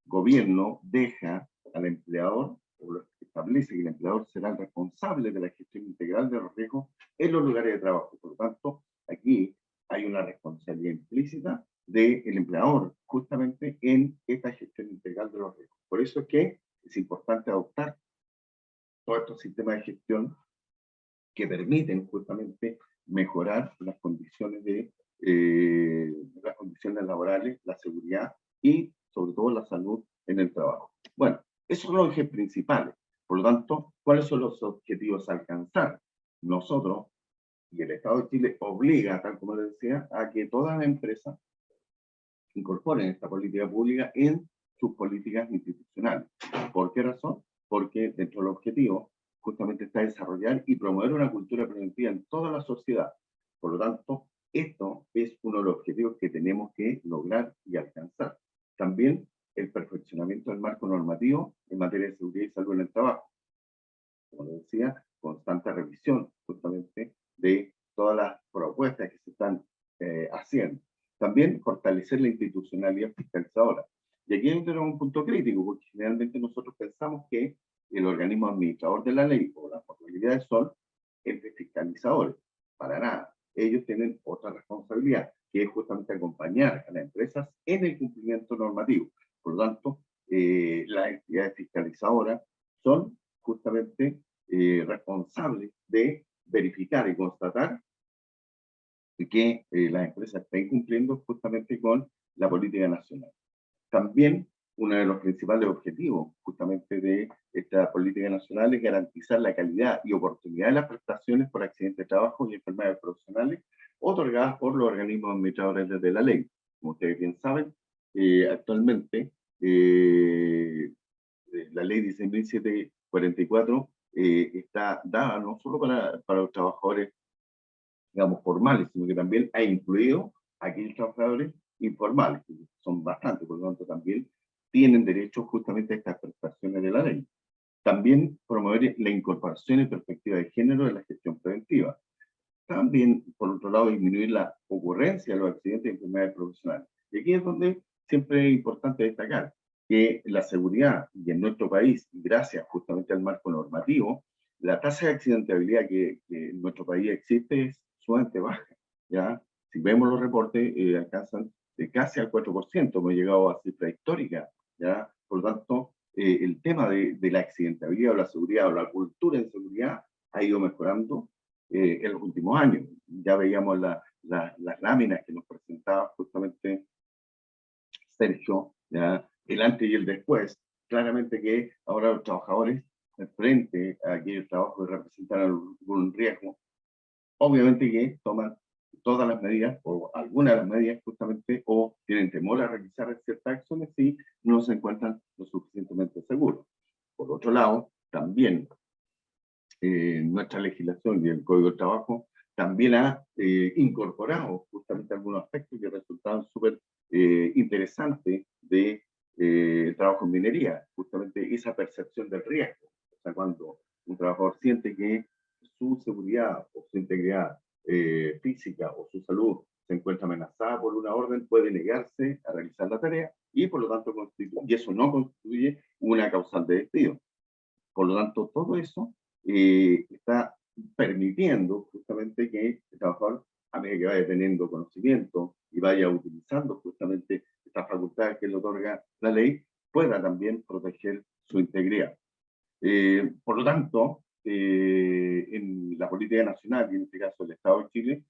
gobierno deja al empleador, o lo establece que el empleador será el responsable de la gestión integral de los riesgos en los lugares de trabajo. Por lo tanto, aquí hay una responsabilidad implícita del empleador justamente en esta gestión integral de los riesgos. Por eso es que es importante adoptar todos estos sistemas de gestión que permiten justamente mejorar las condiciones las condiciones laborales, la seguridad y sobre todo la salud en el trabajo. Bueno, esos son los ejes principales. Por lo tanto, ¿cuáles son los objetivos a alcanzar? Nosotros, y el Estado de Chile obliga, tal como les decía, a que todas las empresas incorporen esta política pública en sus políticas institucionales. ¿Por qué razón? Porque dentro del objetivo justamente está desarrollar y promover una cultura preventiva en toda la sociedad. Por lo tanto, esto es uno de los objetivos que tenemos que lograr y alcanzar. También el perfeccionamiento del marco normativo en materia de seguridad y salud en el trabajo. Como les decía, constante revisión justamente de todas las propuestas que se están haciendo. También fortalecer la institucionalidad fiscalizadora. Y aquí tenemos un punto crítico, porque generalmente nosotros pensamos que el organismo administrador de la ley o las autoridades son entes fiscalizadores. Para nada. Ellos tienen otra responsabilidad, que es justamente acompañar a las empresas en el cumplimiento normativo. Por lo tanto, las entidades fiscalizadoras son justamente responsables de verificar y constatar que las empresas estén cumpliendo justamente con la política nacional. También uno de los principales objetivos justamente de esta política nacional es garantizar la calidad y oportunidad de las prestaciones por accidentes de trabajo y enfermedades profesionales otorgadas por los organismos administradores de la ley. Como ustedes bien saben, actualmente la ley 16.744 está dada no solo para los trabajadores, digamos, formales, sino que también ha incluido a aquellos trabajadores informales, que son bastantes, por lo tanto también tienen derecho justamente a estas prestaciones de la ley. También promover la incorporación y perspectiva de género en la gestión preventiva. También, por otro lado, disminuir la ocurrencia de los accidentes y enfermedades profesionales. Y aquí es donde siempre es importante destacar que la seguridad, y en nuestro país, gracias justamente al marco normativo, la tasa de accidentabilidad que en nuestro país existe es sumamente baja, ¿ya? Si vemos los reportes, alcanzan de casi al 4%, hemos llegado a cifra histórica, ¿ya? Por lo tanto, el tema de la accidentabilidad o la seguridad o la cultura en seguridad ha ido mejorando en los últimos años. Ya veíamos las láminas que nos presentaba justamente Sergio, ¿ya? El antes y el después. Claramente que ahora los trabajadores, frente a aquel trabajo que representan algún riesgo, obviamente que toman todas las medidas, o algunas de las medidas justamente, o tienen temor a realizar ciertas acciones si no se encuentran lo suficientemente seguros. Por otro lado, también nuestra legislación y el Código del Trabajo también ha incorporado justamente algunos aspectos que resultaron súper interesantes de trabajo en minería, justamente esa percepción del riesgo. O sea, cuando un trabajador siente que su seguridad o su integridad física o su salud se encuentra amenazada por una orden, puede negarse a realizar la tarea y por lo tanto y eso no constituye una causal de despido. Por lo tanto, todo eso está permitiendo justamente que el trabajador, a medida que vaya teniendo conocimiento y vaya utilizando justamente estas facultades que le otorga la ley, pueda también proteger su integridad. Por lo tanto, en la política nacional, y en este caso el Estado de Chile,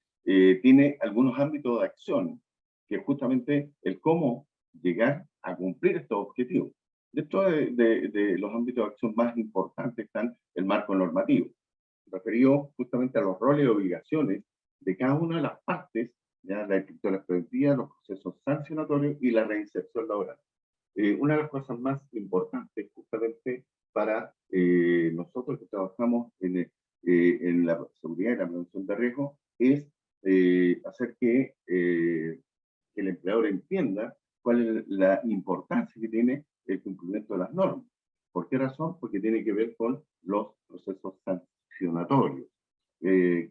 tiene algunos ámbitos de acción, que es justamente el cómo llegar a cumplir estos objetivos. Dentro de los ámbitos de acción más importantes están el marco normativo, referido justamente a los roles y obligaciones de cada una de las partes, ya la inspectora preventiva, los procesos sancionatorios y la reinserción laboral. Una de las cosas más importantes justamente para nosotros que trabajamos en la seguridad y la prevención de riesgo es hacer que el empleador entienda cuál es la importancia que tiene el cumplimiento de las normas. ¿Por qué razón? Porque tiene que ver con los procesos sancionatorios.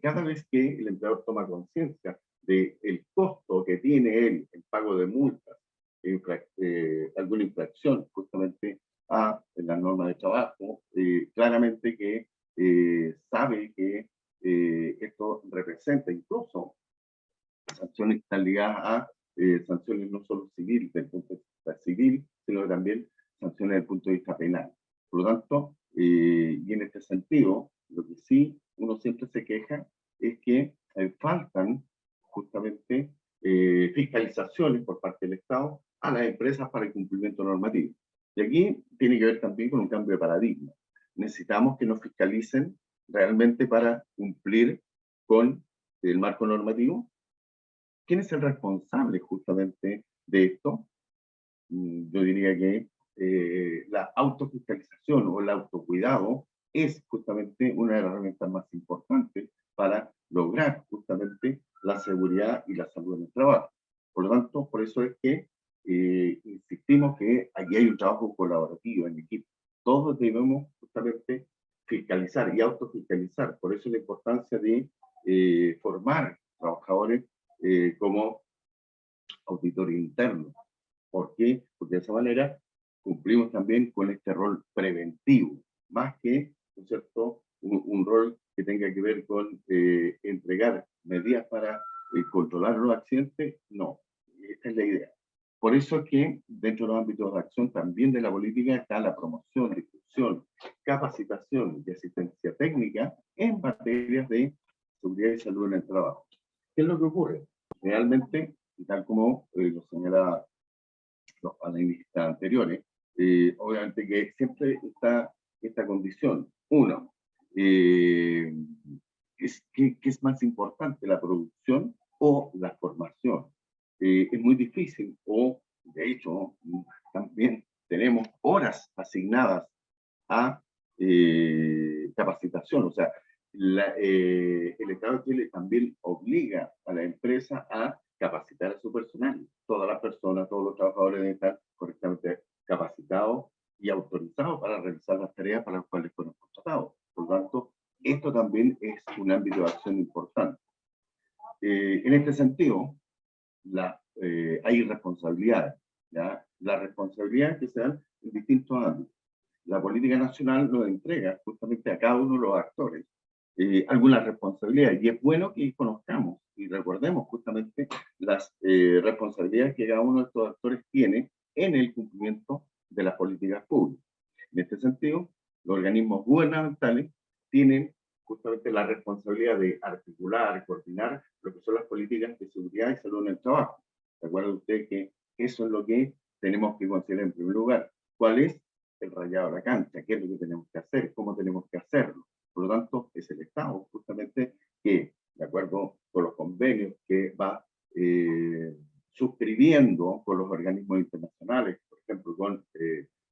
Cada vez que el empleador toma conciencia del costo que tiene él en pago de multas, alguna infracción justamente a la norma de trabajo, claramente que sabe que esto representa incluso sanciones que están ligadas a sanciones no solo civiles, desde el punto de vista civil, sino también sanciones desde el punto de vista penal. Por lo tanto, y en este sentido, lo que sí uno siempre se queja es que faltan justamente fiscalizaciones por parte del Estado a las empresas para el cumplimiento normativo. Y aquí tiene que ver también con un cambio de paradigma. Necesitamos que nos fiscalicen realmente para cumplir con el marco normativo. ¿Quién es el responsable justamente de esto? Yo diría que la autofiscalización o el autocuidado es justamente una de las herramientas más importantes para lograr justamente la seguridad y la salud en el trabajo. Por lo tanto, por eso es que insistimos que aquí hay un trabajo colaborativo en equipo. Todos debemos justamente fiscalizar y autofiscalizar. Por eso la importancia de formar trabajadores como auditores internos. ¿Por qué? Porque de esa manera cumplimos también con este rol preventivo, más que, ¿no es cierto?, un rol que tenga que ver con entregar medidas para controlar los accidentes. No, esta es la idea. Por eso es que dentro de los ámbitos de acción también de la política está la promoción, difusión, capacitación y asistencia técnica en materias de seguridad y salud en el trabajo. ¿Qué es lo que ocurre? Realmente, y tal como lo señalaba los panelistas anteriores, obviamente que siempre está esta condición. Uno, ¿qué es más importante, la producción o la formación? Es muy difícil, o de hecho, también tenemos horas asignadas a capacitación. O sea, el Estado de Chile también obliga a la empresa a capacitar a su personal. Todas las personas, todos los trabajadores deben estar correctamente capacitados y autorizados para realizar las tareas para las cuales fueron contratados. Por lo tanto, esto también es un ámbito de acción importante. En este sentido, hay responsabilidades, ¿ya? Las responsabilidades que se dan en distintos ámbitos. la política nacional nos entrega justamente a cada uno de los actores algunas responsabilidades, y es bueno que conozcamos y recordemos justamente las responsabilidades que cada uno de estos actores tiene en el cumplimiento de las políticas públicas. En este sentido, los organismos gubernamentales tienen justamente la responsabilidad de articular, coordinar lo que son las políticas de seguridad y salud en el trabajo. Recuerda usted que eso es lo que tenemos que considerar en primer lugar. ¿Cuál es el rayado de la cancha? ¿Qué es lo que tenemos que hacer? ¿Cómo tenemos que hacerlo? Por lo tanto, es el Estado justamente que, de acuerdo con los convenios que va suscribiendo con los organismos internacionales, por ejemplo, con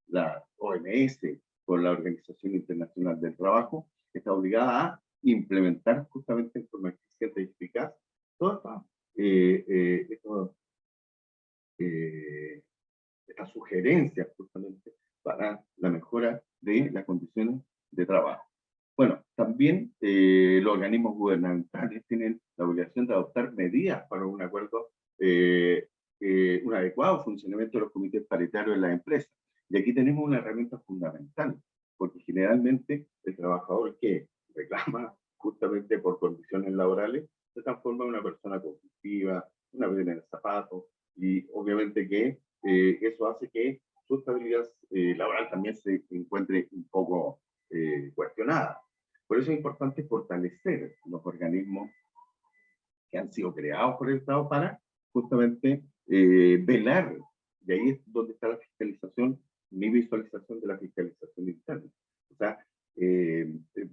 la OMS, con la Organización Internacional del Trabajo, está obligada a implementar justamente en forma eficiente y eficaz todas estas sugerencias justamente para la mejora de las condiciones de trabajo. Bueno, también los organismos gubernamentales tienen la obligación de adoptar medidas para un acuerdo, un adecuado funcionamiento de los comités paritarios en las empresas. Y aquí tenemos una herramienta fundamental, porque generalmente el trabajador que reclama justamente por condiciones laborales se transforma en una persona conflictiva, una piedra en el zapato, y obviamente que eso hace que su estabilidad laboral también se encuentre un poco cuestionada. Por eso es importante fortalecer los organismos que han sido creados por el Estado para justamente velar, y ahí es donde está la fiscalización, mi visualización de la fiscalización interna. O sea,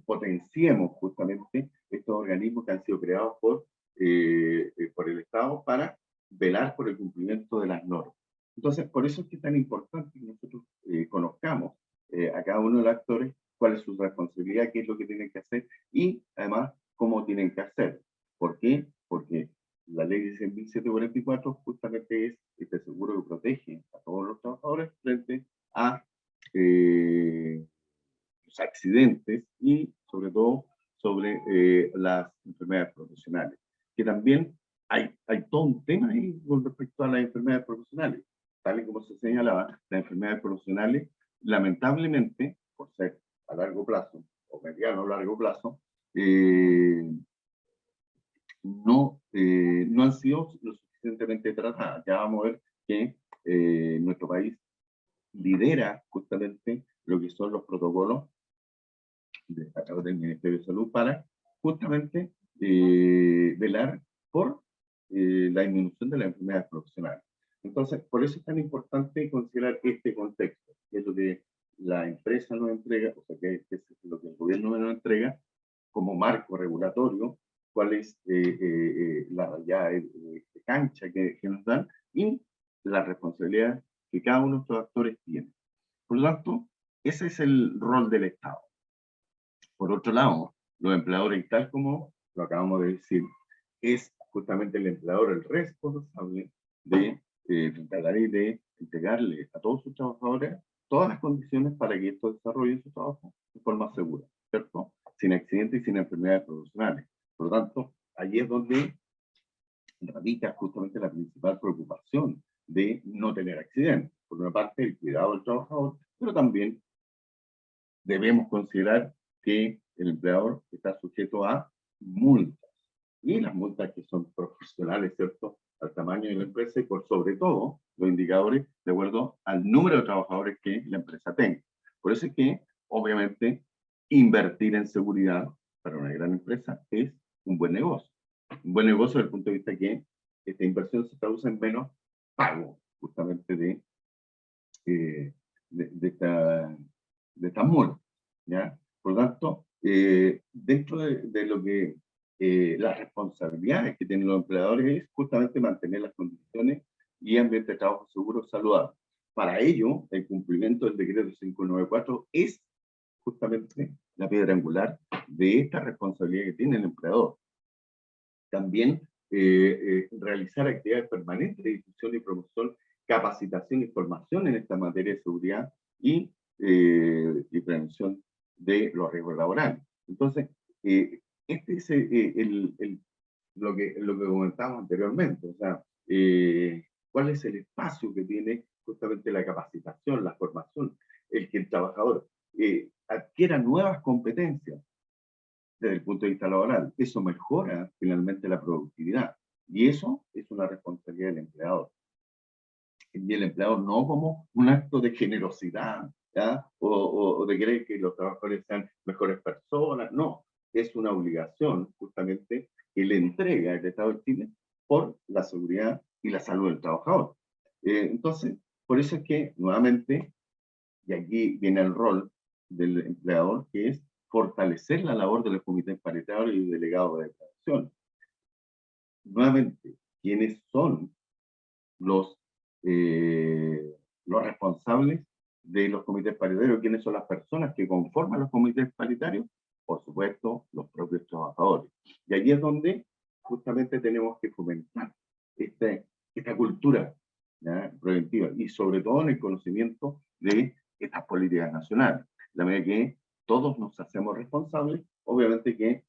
potenciemos justamente estos organismos que han sido creados por el Estado para velar por el cumplimiento de las normas. Entonces, por eso es que es tan importante que nosotros conozcamos a cada uno de los actores cuál es su responsabilidad, qué es lo que tienen que hacer y además cómo tienen que hacer. ¿Por qué? Porque la ley 10.744 justamente es este seguro que protege a todos los trabajadores frente a los accidentes y sobre todo sobre las enfermedades profesionales. Que también hay todo un tema ahí con respecto a las enfermedades profesionales. Tal y como se señalaba, las enfermedades profesionales, lamentablemente, por ser a largo plazo, o mediano o largo plazo, no han sido lo suficientemente tratadas. Ya vamos a ver que nuestro país lidera justamente lo que son los protocolos a través del Ministerio de Salud para justamente velar por la disminución de las enfermedades profesionales. Entonces, por eso es tan importante considerar este contexto, que es lo que la empresa nos entrega, o sea, que es lo que el gobierno nos entrega como marco regulatorio, cuál es la rayada de cancha que nos dan y la responsabilidad que cada uno de estos actores tiene. Por lo tanto, ese es el rol del Estado. Por otro lado, los empleadores, tal como lo acabamos de decir, es justamente el empleador el responsable de tratar de entregarle a todos sus trabajadores todas las condiciones para que estos desarrollen su trabajo de forma segura, ¿cierto? Sin accidentes y sin enfermedades profesionales. Por lo tanto, allí es donde radica justamente la principal preocupación de no tener accidentes. Por una parte, el cuidado del trabajador, pero también debemos considerar que el empleador está sujeto a multas. Y las multas que son proporcionales, ¿cierto?, al tamaño de la empresa y por sobre todo los indicadores de acuerdo al número de trabajadores que la empresa tenga. Por eso es que, obviamente, invertir en seguridad para una gran empresa es un buen negocio. Un buen negocio desde el punto de vista que esta inversión se traduce en menos pago, justamente de esta multa, ¿ya? Por lo tanto, dentro de lo que las responsabilidades que tienen los empleadores es justamente mantener las condiciones y ambiente de trabajo seguro, saludable. Para ello, el cumplimiento del decreto 594 es justamente la piedra angular de esta responsabilidad que tiene el empleador. También realizar actividades permanentes de difusión y promoción, capacitación y formación en esta materia de seguridad y prevención de los riesgos laborales. Entonces, este es lo que comentábamos anteriormente, o sea, cuál es el espacio que tiene justamente la capacitación, la formación, el que el trabajador adquiera nuevas competencias desde el punto de vista laboral. Eso mejora finalmente la productividad. Y eso es una responsabilidad del empleador. Y el empleador no como un acto de generosidad, ¿ya? O de querer que los trabajadores sean mejores personas. No, es una obligación justamente que le entrega el Estado de Chile por la seguridad y la salud del trabajador. Entonces, por eso es que nuevamente, y aquí viene el rol del empleador, que es fortalecer la labor de los comités paritarios y delegados de declaración. Nuevamente, ¿quiénes son los responsables de los comités paritarios? ¿Quiénes son las personas que conforman los comités paritarios? Por supuesto, los propios trabajadores. Y allí es donde justamente tenemos que fomentar esta cultura, ¿ya?, preventiva, y sobre todo en el conocimiento de estas políticas nacionales. La medida que todos nos hacemos responsables, obviamente que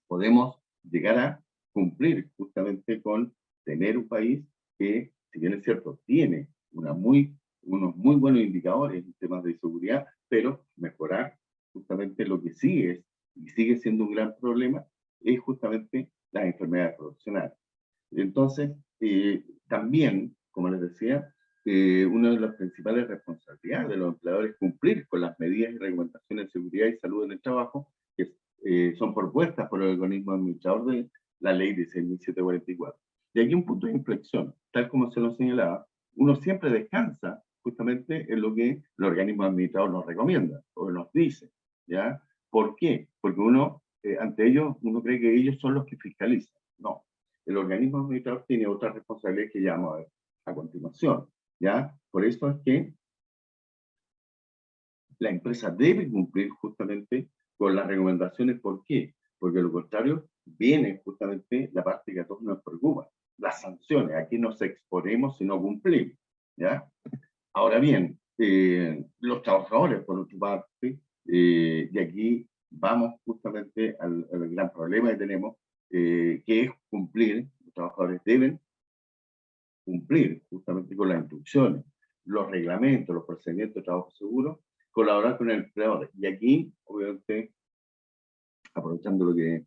podemos llegar a cumplir justamente con tener un país que, si bien es cierto, tiene unos muy buenos indicadores en temas de seguridad, pero mejorar justamente lo que sigue, y sigue siendo un gran problema, es justamente las enfermedades profesionales. Entonces, también, como les decía, una de las principales responsabilidades de los empleadores es cumplir con las medidas y reglamentaciones de seguridad y salud en el trabajo que son propuestas por el organismo administrador de la ley 16.744. Y aquí un punto de inflexión, tal como se lo señalaba, uno siempre descansa justamente en lo que el organismo administrador nos recomienda o nos dice, ¿ya? ¿Por qué? Porque uno, ante ellos, uno cree que ellos son los que fiscalizan. No, el organismo administrador tiene otra responsabilidad que ya vamos a ver a continuación, ¿ya? Por eso es que la empresa debe cumplir justamente con las recomendaciones. ¿Por qué? Porque de lo contrario viene justamente la parte que a todos nos preocupa, las sanciones. Aquí nos exponemos si no cumplimos, ¿ya? Ahora bien, los trabajadores, por otra parte, y aquí vamos justamente al gran problema que tenemos, que es cumplir. Los trabajadores deben cumplir justamente con las instrucciones, los reglamentos, los procedimientos de trabajo seguro, colaborar con el empleador. Y aquí, obviamente, aprovechando lo que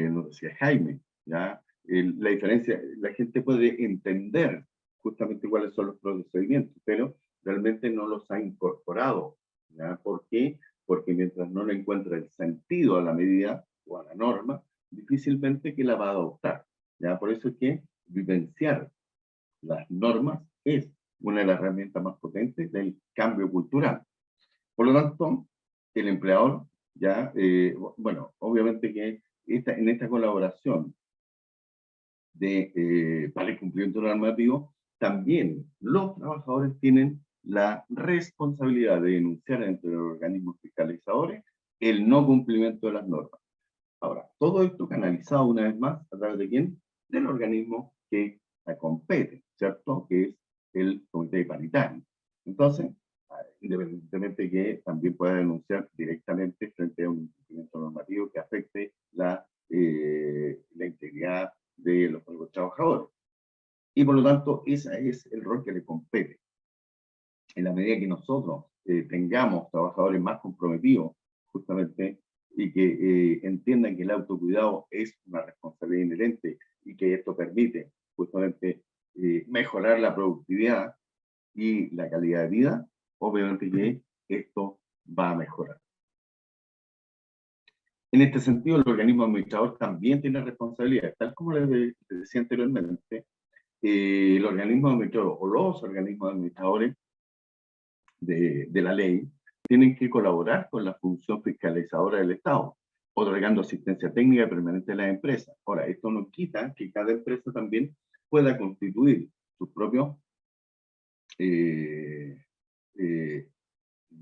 nos decía Jaime, ¿ya? La diferencia, la gente puede entender justamente cuáles son los procedimientos, pero realmente no los ha incorporado, ¿ya? ¿Por qué? Porque mientras no le encuentra el sentido a la medida o a la norma, difícilmente que la va a adoptar, ¿ya? Por eso es que vivenciar las normas es una de las herramientas más potentes del cambio cultural. Por lo tanto, el empleador, ya, bueno, obviamente que en esta colaboración para el cumplimiento normativo, también los trabajadores tienen la responsabilidad de denunciar entre los organismos fiscalizadores el no cumplimiento de las normas. Ahora, todo esto canalizado una vez más a través de ¿quién? Del organismo que compete, ¿cierto? Que es el comité paritario. Entonces, independientemente que también pueda denunciar directamente frente a un incumplimiento normativo que afecte la integridad de los propios trabajadores. Y por lo tanto, ese es el rol que le compete. En la medida que nosotros tengamos trabajadores más comprometidos, justamente, y que entiendan que el autocuidado es una responsabilidad inherente y que esto permite justamente mejorar la productividad y la calidad de vida, obviamente que esto va a mejorar. En este sentido, el organismo administrador también tiene responsabilidades, tal como les decía anteriormente, el organismo administrador o los organismos administradores de la ley tienen que colaborar con la función fiscalizadora del Estado, otorgando asistencia técnica permanente a las empresas. Ahora, esto no quita que cada empresa también pueda constituir sus propios, de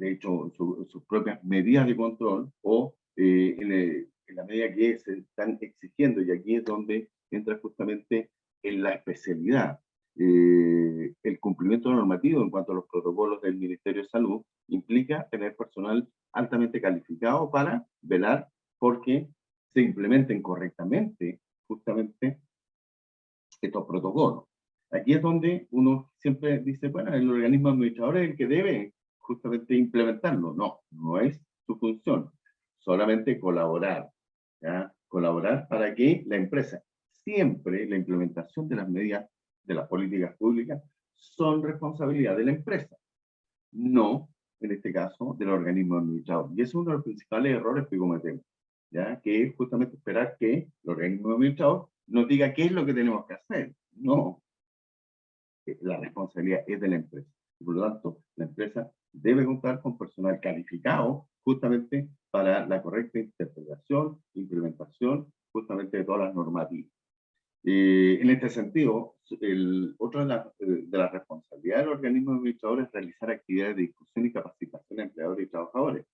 hecho, sus propias medidas de control o en la medida que se están exigiendo, y aquí es donde entra justamente en la especialidad. El cumplimiento normativo en cuanto a los protocolos del Ministerio de Salud implica tener personal altamente calificado para velar porque se implementen correctamente justamente estos protocolos. Aquí es donde uno siempre dice, bueno, el organismo administrador es el que debe justamente implementarlo. No, no es su función. Solamente colaborar, ¿ya? Colaborar para que la empresa, siempre la implementación de las medidas de las políticas públicas son responsabilidad de la empresa, no, en este caso, del organismo administrador. Y ese es uno de los principales errores que cometemos, ¿ya? Que es justamente esperar que el organismo administrador nos diga qué es lo que tenemos que hacer. No, la responsabilidad es de la empresa. Y por lo tanto, la empresa debe contar con personal calificado justamente para la correcta interpretación, implementación justamente de todas las normativas. En este sentido, otra de las responsabilidades del organismo administrador es realizar actividades de discusión y capacitación a empleadores y trabajadores.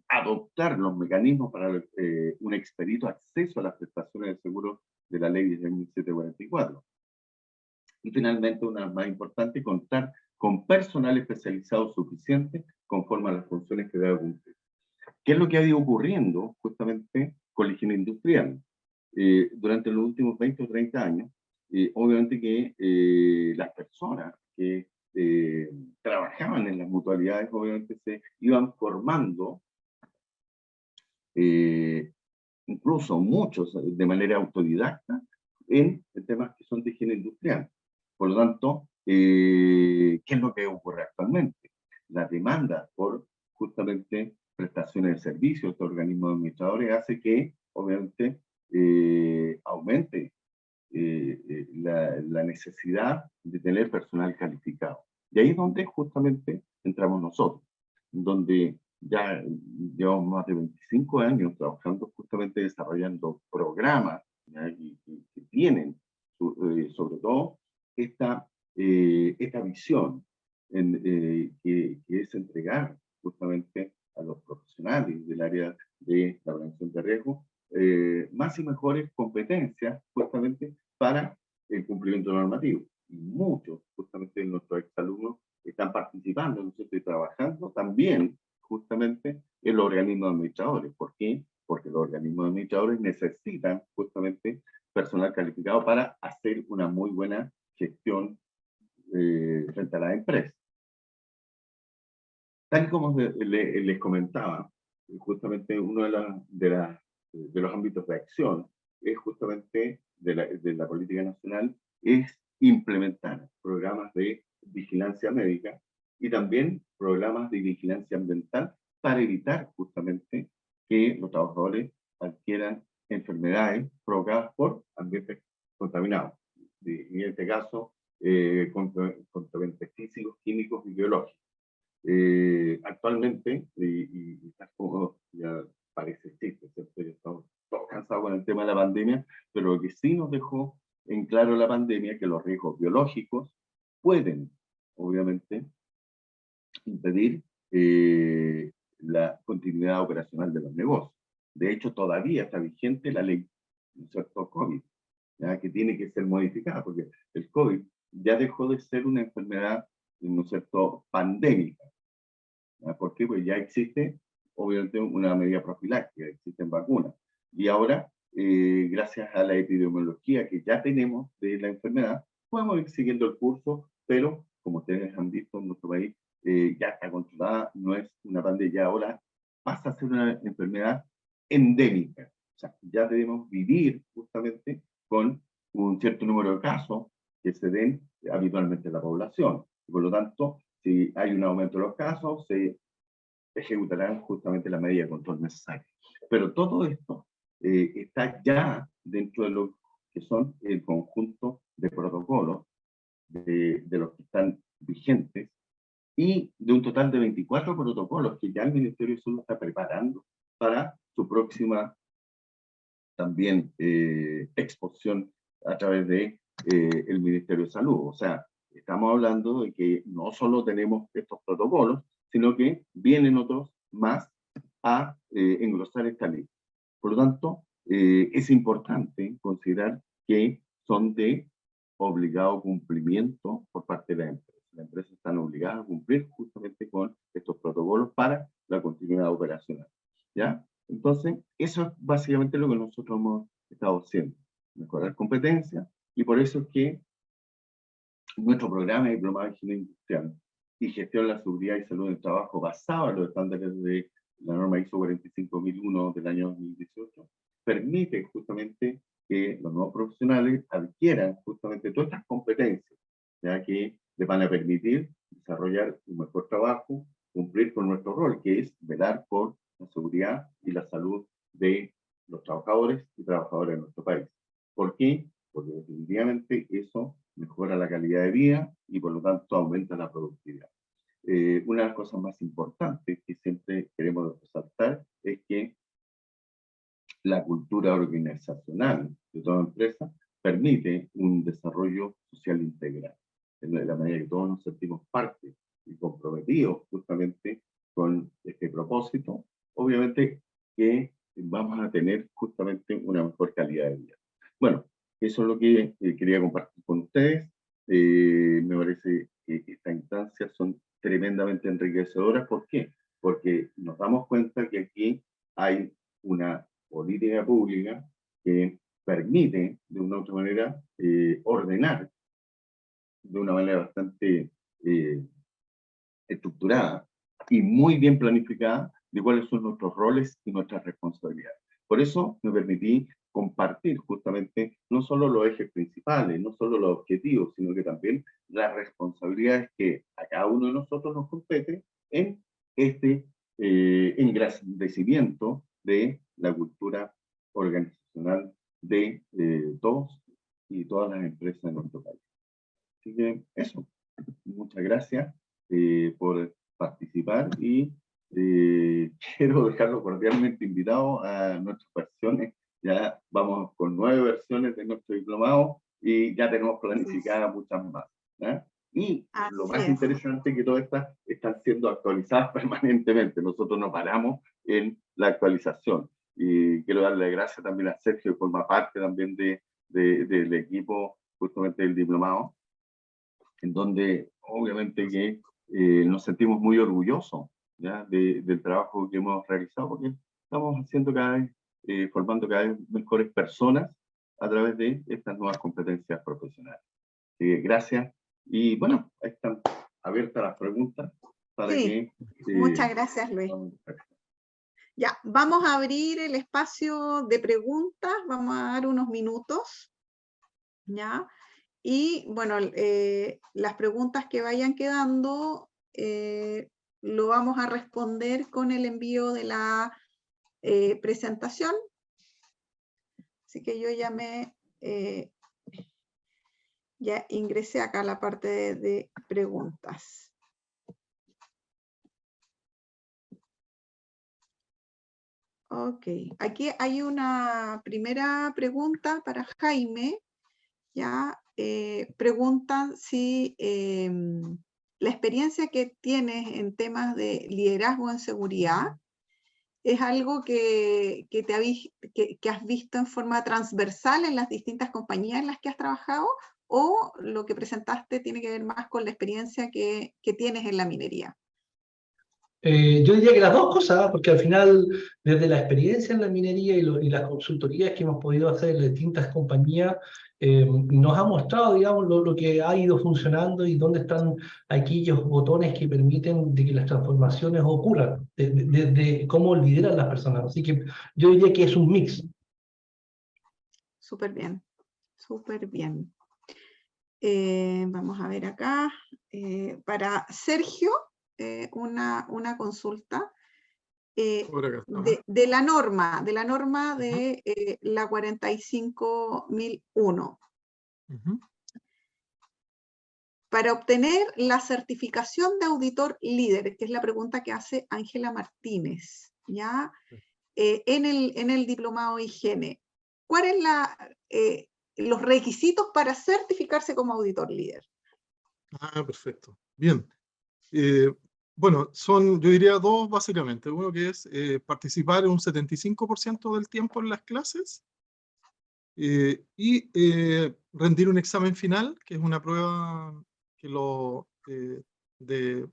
Adoptar los mecanismos para un expedito acceso a las prestaciones de seguro de la ley 1744. Y finalmente, una más importante, contar con personal especializado suficiente conforme a las funciones que debe cumplir. ¿Qué es lo que ha ido ocurriendo justamente con la higiene industrial? Durante los últimos 20 o 30 años, obviamente que las personas que trabajaban en las mutualidades, obviamente se iban formando, incluso muchos de manera autodidacta, en temas que son de higiene industrial. Por lo tanto, ¿qué es lo que ocurre actualmente? La demanda por justamente prestaciones de servicios de estos organismos administradores hace que, obviamente, aumente la necesidad de tener personal calificado. Y ahí es donde justamente entramos nosotros, donde ya llevamos más de 25 años trabajando justamente desarrollando programas, ¿ya? Que tienen sobre todo esta visión que es entregar justamente a los profesionales del área de la prevención de riesgo más y mejores competencias justamente para el cumplimiento normativo. Y muchos justamente de nuestros exalumnos están participando, ¿no es cierto?, y trabajando también justamente en los organismos administradores. ¿Por qué? Porque los organismos administradores necesitan justamente personal calificado para hacer una muy buena gestión frente a la empresa. Tal como les comentaba, justamente uno de los ámbitos de acción es justamente de la política nacional, es implementar programas de vigilancia médica y también programas de vigilancia ambiental para evitar justamente que los trabajadores adquieran enfermedades provocadas por ambientes contaminados. En este caso, contra pesticidas, químicos y biológicos. Actualmente, y como ya parece chiste, ¿cierto? Ya estamos todos cansados con el tema de la pandemia, pero lo que sí nos dejó en claro la pandemia es que los riesgos biológicos pueden, obviamente, impedir la continuidad operacional de los negocios. De hecho, todavía está vigente la ley, ¿no es cierto?, COVID, ¿ya? Que tiene que ser modificada, porque el COVID ya dejó de ser una enfermedad, ¿no es cierto?, pandémica. ¿Ya? ¿Por qué? Pues ya existe, obviamente, una medida profiláctica, existen vacunas. Y ahora, gracias a la epidemiología que ya tenemos de la enfermedad, podemos ir siguiendo el curso, pero, como ustedes han visto en nuestro país, ya está controlada, no es una pandemia, ahora pasa a ser una enfermedad endémica. O sea, ya debemos vivir justamente con un cierto número de casos que se den habitualmente en la población. Y por lo tanto, si hay un aumento de los casos, se ejecutarán justamente las medidas de control necesarias. Pero todo esto está ya dentro de lo que son el conjunto de protocolos de los que están vigentes y de un total de 24 protocolos que ya el Ministerio de Salud está preparando para su próxima también exposición a través de el Ministerio de Salud. O sea, estamos hablando de que no solo tenemos estos protocolos, sino que vienen otros más a engrosar esta ley. Por lo tanto, es importante considerar que son de obligado cumplimiento por parte de la empresa. Las empresas están obligadas a cumplir justamente con estos protocolos para la continuidad operacional, ¿ya? Entonces, eso es básicamente lo que nosotros hemos estado haciendo, mejorar competencias, y por eso es que nuestro programa de diplomado de higiene industrial y gestión de la seguridad y salud en el trabajo basado en los estándares de la norma ISO 45001 del año 2018, permite justamente que los nuevos profesionales adquieran justamente todas estas competencias, ya que les van a permitir desarrollar un mejor trabajo, cumplir con nuestro rol, que es velar por la seguridad y la salud de los trabajadores y trabajadoras de nuestro país. ¿Por qué? Porque definitivamente eso mejora la calidad de vida y por lo tanto aumenta la productividad. Una de las cosas más importantes que siempre queremos resaltar es que la cultura organizacional de toda empresa permite un desarrollo social integral, de la manera que todos nos sentimos parte y comprometidos justamente con este propósito, obviamente que vamos a tener justamente una mejor calidad de vida. Bueno, eso es lo que quería compartir con ustedes. Me parece que estas instancias son tremendamente enriquecedoras. ¿Por qué? Porque nos damos cuenta que aquí hay una política pública que permite, de una u otra manera, ordenar de una manera bastante estructurada y muy bien planificada de cuáles son nuestros roles y nuestras responsabilidades. Por eso me permití compartir justamente no solo los ejes principales, no solo los objetivos, sino que también las responsabilidades que a cada uno de nosotros nos compete en este engrandecimiento de la cultura organizacional de todos y todas las empresas de nuestro país. Así que eso, muchas gracias por participar y quiero dejarlo cordialmente invitado a nuestras versiones. Ya vamos con 9 versiones de nuestro diplomado y ya tenemos planificadas muchas más, ¿eh? Y lo más interesante es que todas estas están siendo actualizadas permanentemente. Nosotros no paramos en la actualización. Y quiero darle gracias también a Sergio, que forma parte también del equipo justamente del diplomado, en donde obviamente que nos sentimos muy orgullosos, ¿ya? Del trabajo que hemos realizado, porque estamos haciendo cada vez, formando cada vez mejores personas a través de estas nuevas competencias profesionales. Gracias. Y bueno, ahí están abiertas las preguntas para que... muchas gracias, Luis. Ya, vamos a abrir el espacio de preguntas, vamos a dar unos minutos, ¿ya? Y bueno, las preguntas que vayan quedando lo vamos a responder con el envío de la presentación. Así que yo ya ingresé acá a la parte de preguntas. Ok, aquí hay una primera pregunta para Jaime. Ya preguntan si la experiencia que tienes en temas de liderazgo en seguridad es algo que has visto en forma transversal en las distintas compañías en las que has trabajado, o lo que presentaste tiene que ver más con la experiencia que tienes en la minería. Yo diría que las dos cosas, porque al final, desde la experiencia en la minería y las consultorías que hemos podido hacer en las distintas compañías, nos ha mostrado, digamos, lo que ha ido funcionando y dónde están aquellos botones que permiten de que las transformaciones ocurran, de cómo lideran las personas. Así que yo diría que es un mix. Súper bien, súper bien. Vamos a ver acá. Para Sergio, una consulta de la norma de la 45001. Para obtener la certificación de auditor líder, que es la pregunta que hace Ángela Martínez, ¿ya? En el diplomado higiene, ¿cuáles los requisitos para certificarse como auditor líder? Ah, perfecto. Bien. Bueno, son, yo diría, dos básicamente. Uno que es participar un 75% del tiempo en las clases y rendir un examen final, que es una prueba que de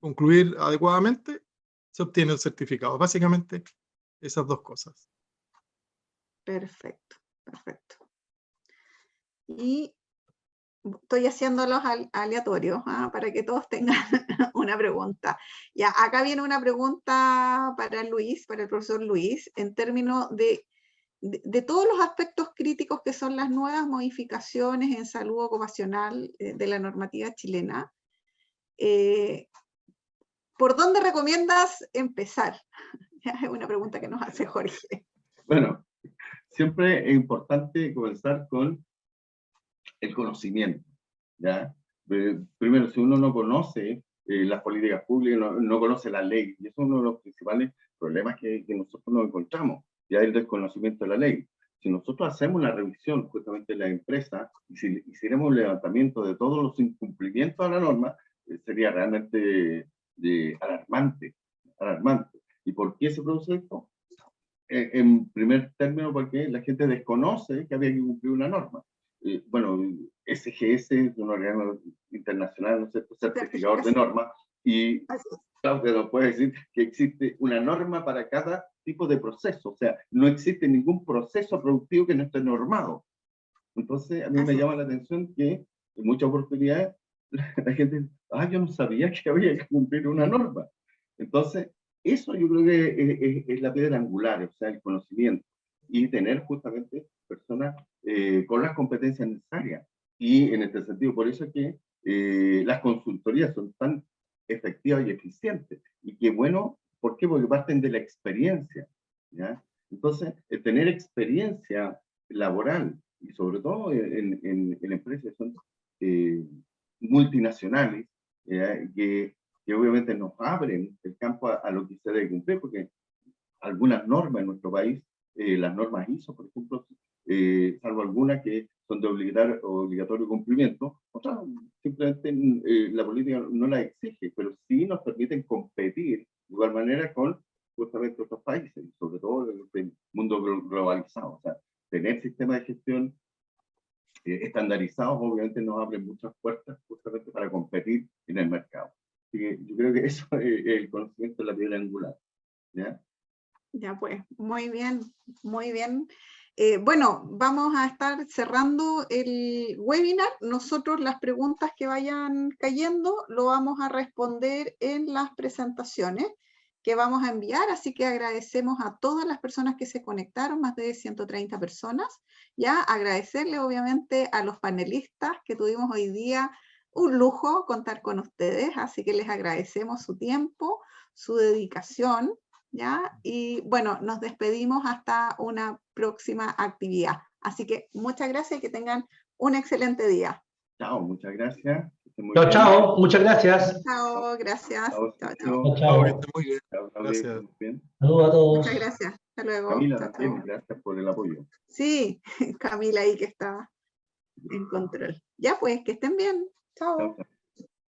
concluir adecuadamente, se obtiene el certificado. Básicamente, esas dos cosas. Perfecto, perfecto. Y estoy haciéndolos aleatorios, para que todos tengan una pregunta. Ya, acá viene una pregunta para Luis, para el profesor Luis, en términos de todos los aspectos críticos que son las nuevas modificaciones en salud ocupacional de la normativa chilena. ¿Por dónde recomiendas empezar? Es una pregunta que nos hace Jorge. Bueno, siempre es importante comenzar con el conocimiento, ¿ya? Primero, si uno no conoce las políticas públicas, no conoce la ley, y eso es uno de los principales problemas que nosotros nos encontramos, ya el desconocimiento de la ley. Si nosotros hacemos una revisión justamente de la empresa, y si hiciéramos un levantamiento de todos los incumplimientos a la norma, sería realmente alarmante. ¿Y por qué se produce esto? En primer término, porque la gente desconoce que había que cumplir una norma. Bueno, SGS es un organismo internacional, ¿no es cierto?, certificador de normas, y Claudia nos puede decir que existe una norma para cada tipo de proceso, o sea, no existe ningún proceso productivo que no esté normado. Entonces, a mí me llama la atención que en muchas oportunidades la gente dice, yo no sabía que había que cumplir una norma. Entonces, eso yo creo que es la piedra angular, o sea, el conocimiento, y tener justamente personas con las competencias necesarias. Y en este sentido, por eso es que las consultorías son tan efectivas y eficientes. Y qué bueno, ¿por qué? Porque parten de la experiencia, ¿ya? Entonces, el tener experiencia laboral, y sobre todo en empresas que son multinacionales, que obviamente nos abren el campo a lo que se debe cumplir, porque algunas normas en nuestro país, las normas ISO, por ejemplo, salvo algunas que son de obligatorio cumplimiento, otras simplemente la política no las exige, pero sí nos permiten competir de igual manera con justamente otros países, sobre todo en el mundo globalizado. O sea, tener sistemas de gestión estandarizados obviamente nos abren muchas puertas justamente para competir en el mercado. Así que yo creo que eso es el conocimiento de la piedra angular, ¿ya? Ya pues, muy bien, muy bien. Bueno, vamos a estar cerrando el webinar. Nosotros las preguntas que vayan cayendo lo vamos a responder en las presentaciones que vamos a enviar, así que agradecemos a todas las personas que se conectaron, más de 130 personas. Ya agradecerle obviamente a los panelistas que tuvimos hoy día, un lujo contar con ustedes, así que les agradecemos su tiempo, su dedicación. ¿Ya? Y bueno, nos despedimos hasta una próxima actividad. Así que muchas gracias y que tengan un excelente día. Chao, muchas gracias. Chao, chao, muchas gracias. Chao, gracias. Chao, Chao, chao. Chao, que estén muy bien. Chao, Gracias. bien. Saludos a todos. Muchas gracias. Hasta luego. Camila, Chao, también, chao. gracias por el apoyo. Sí, Camila ahí que está en control. Ya pues, que estén bien. Chao. Chao, chao.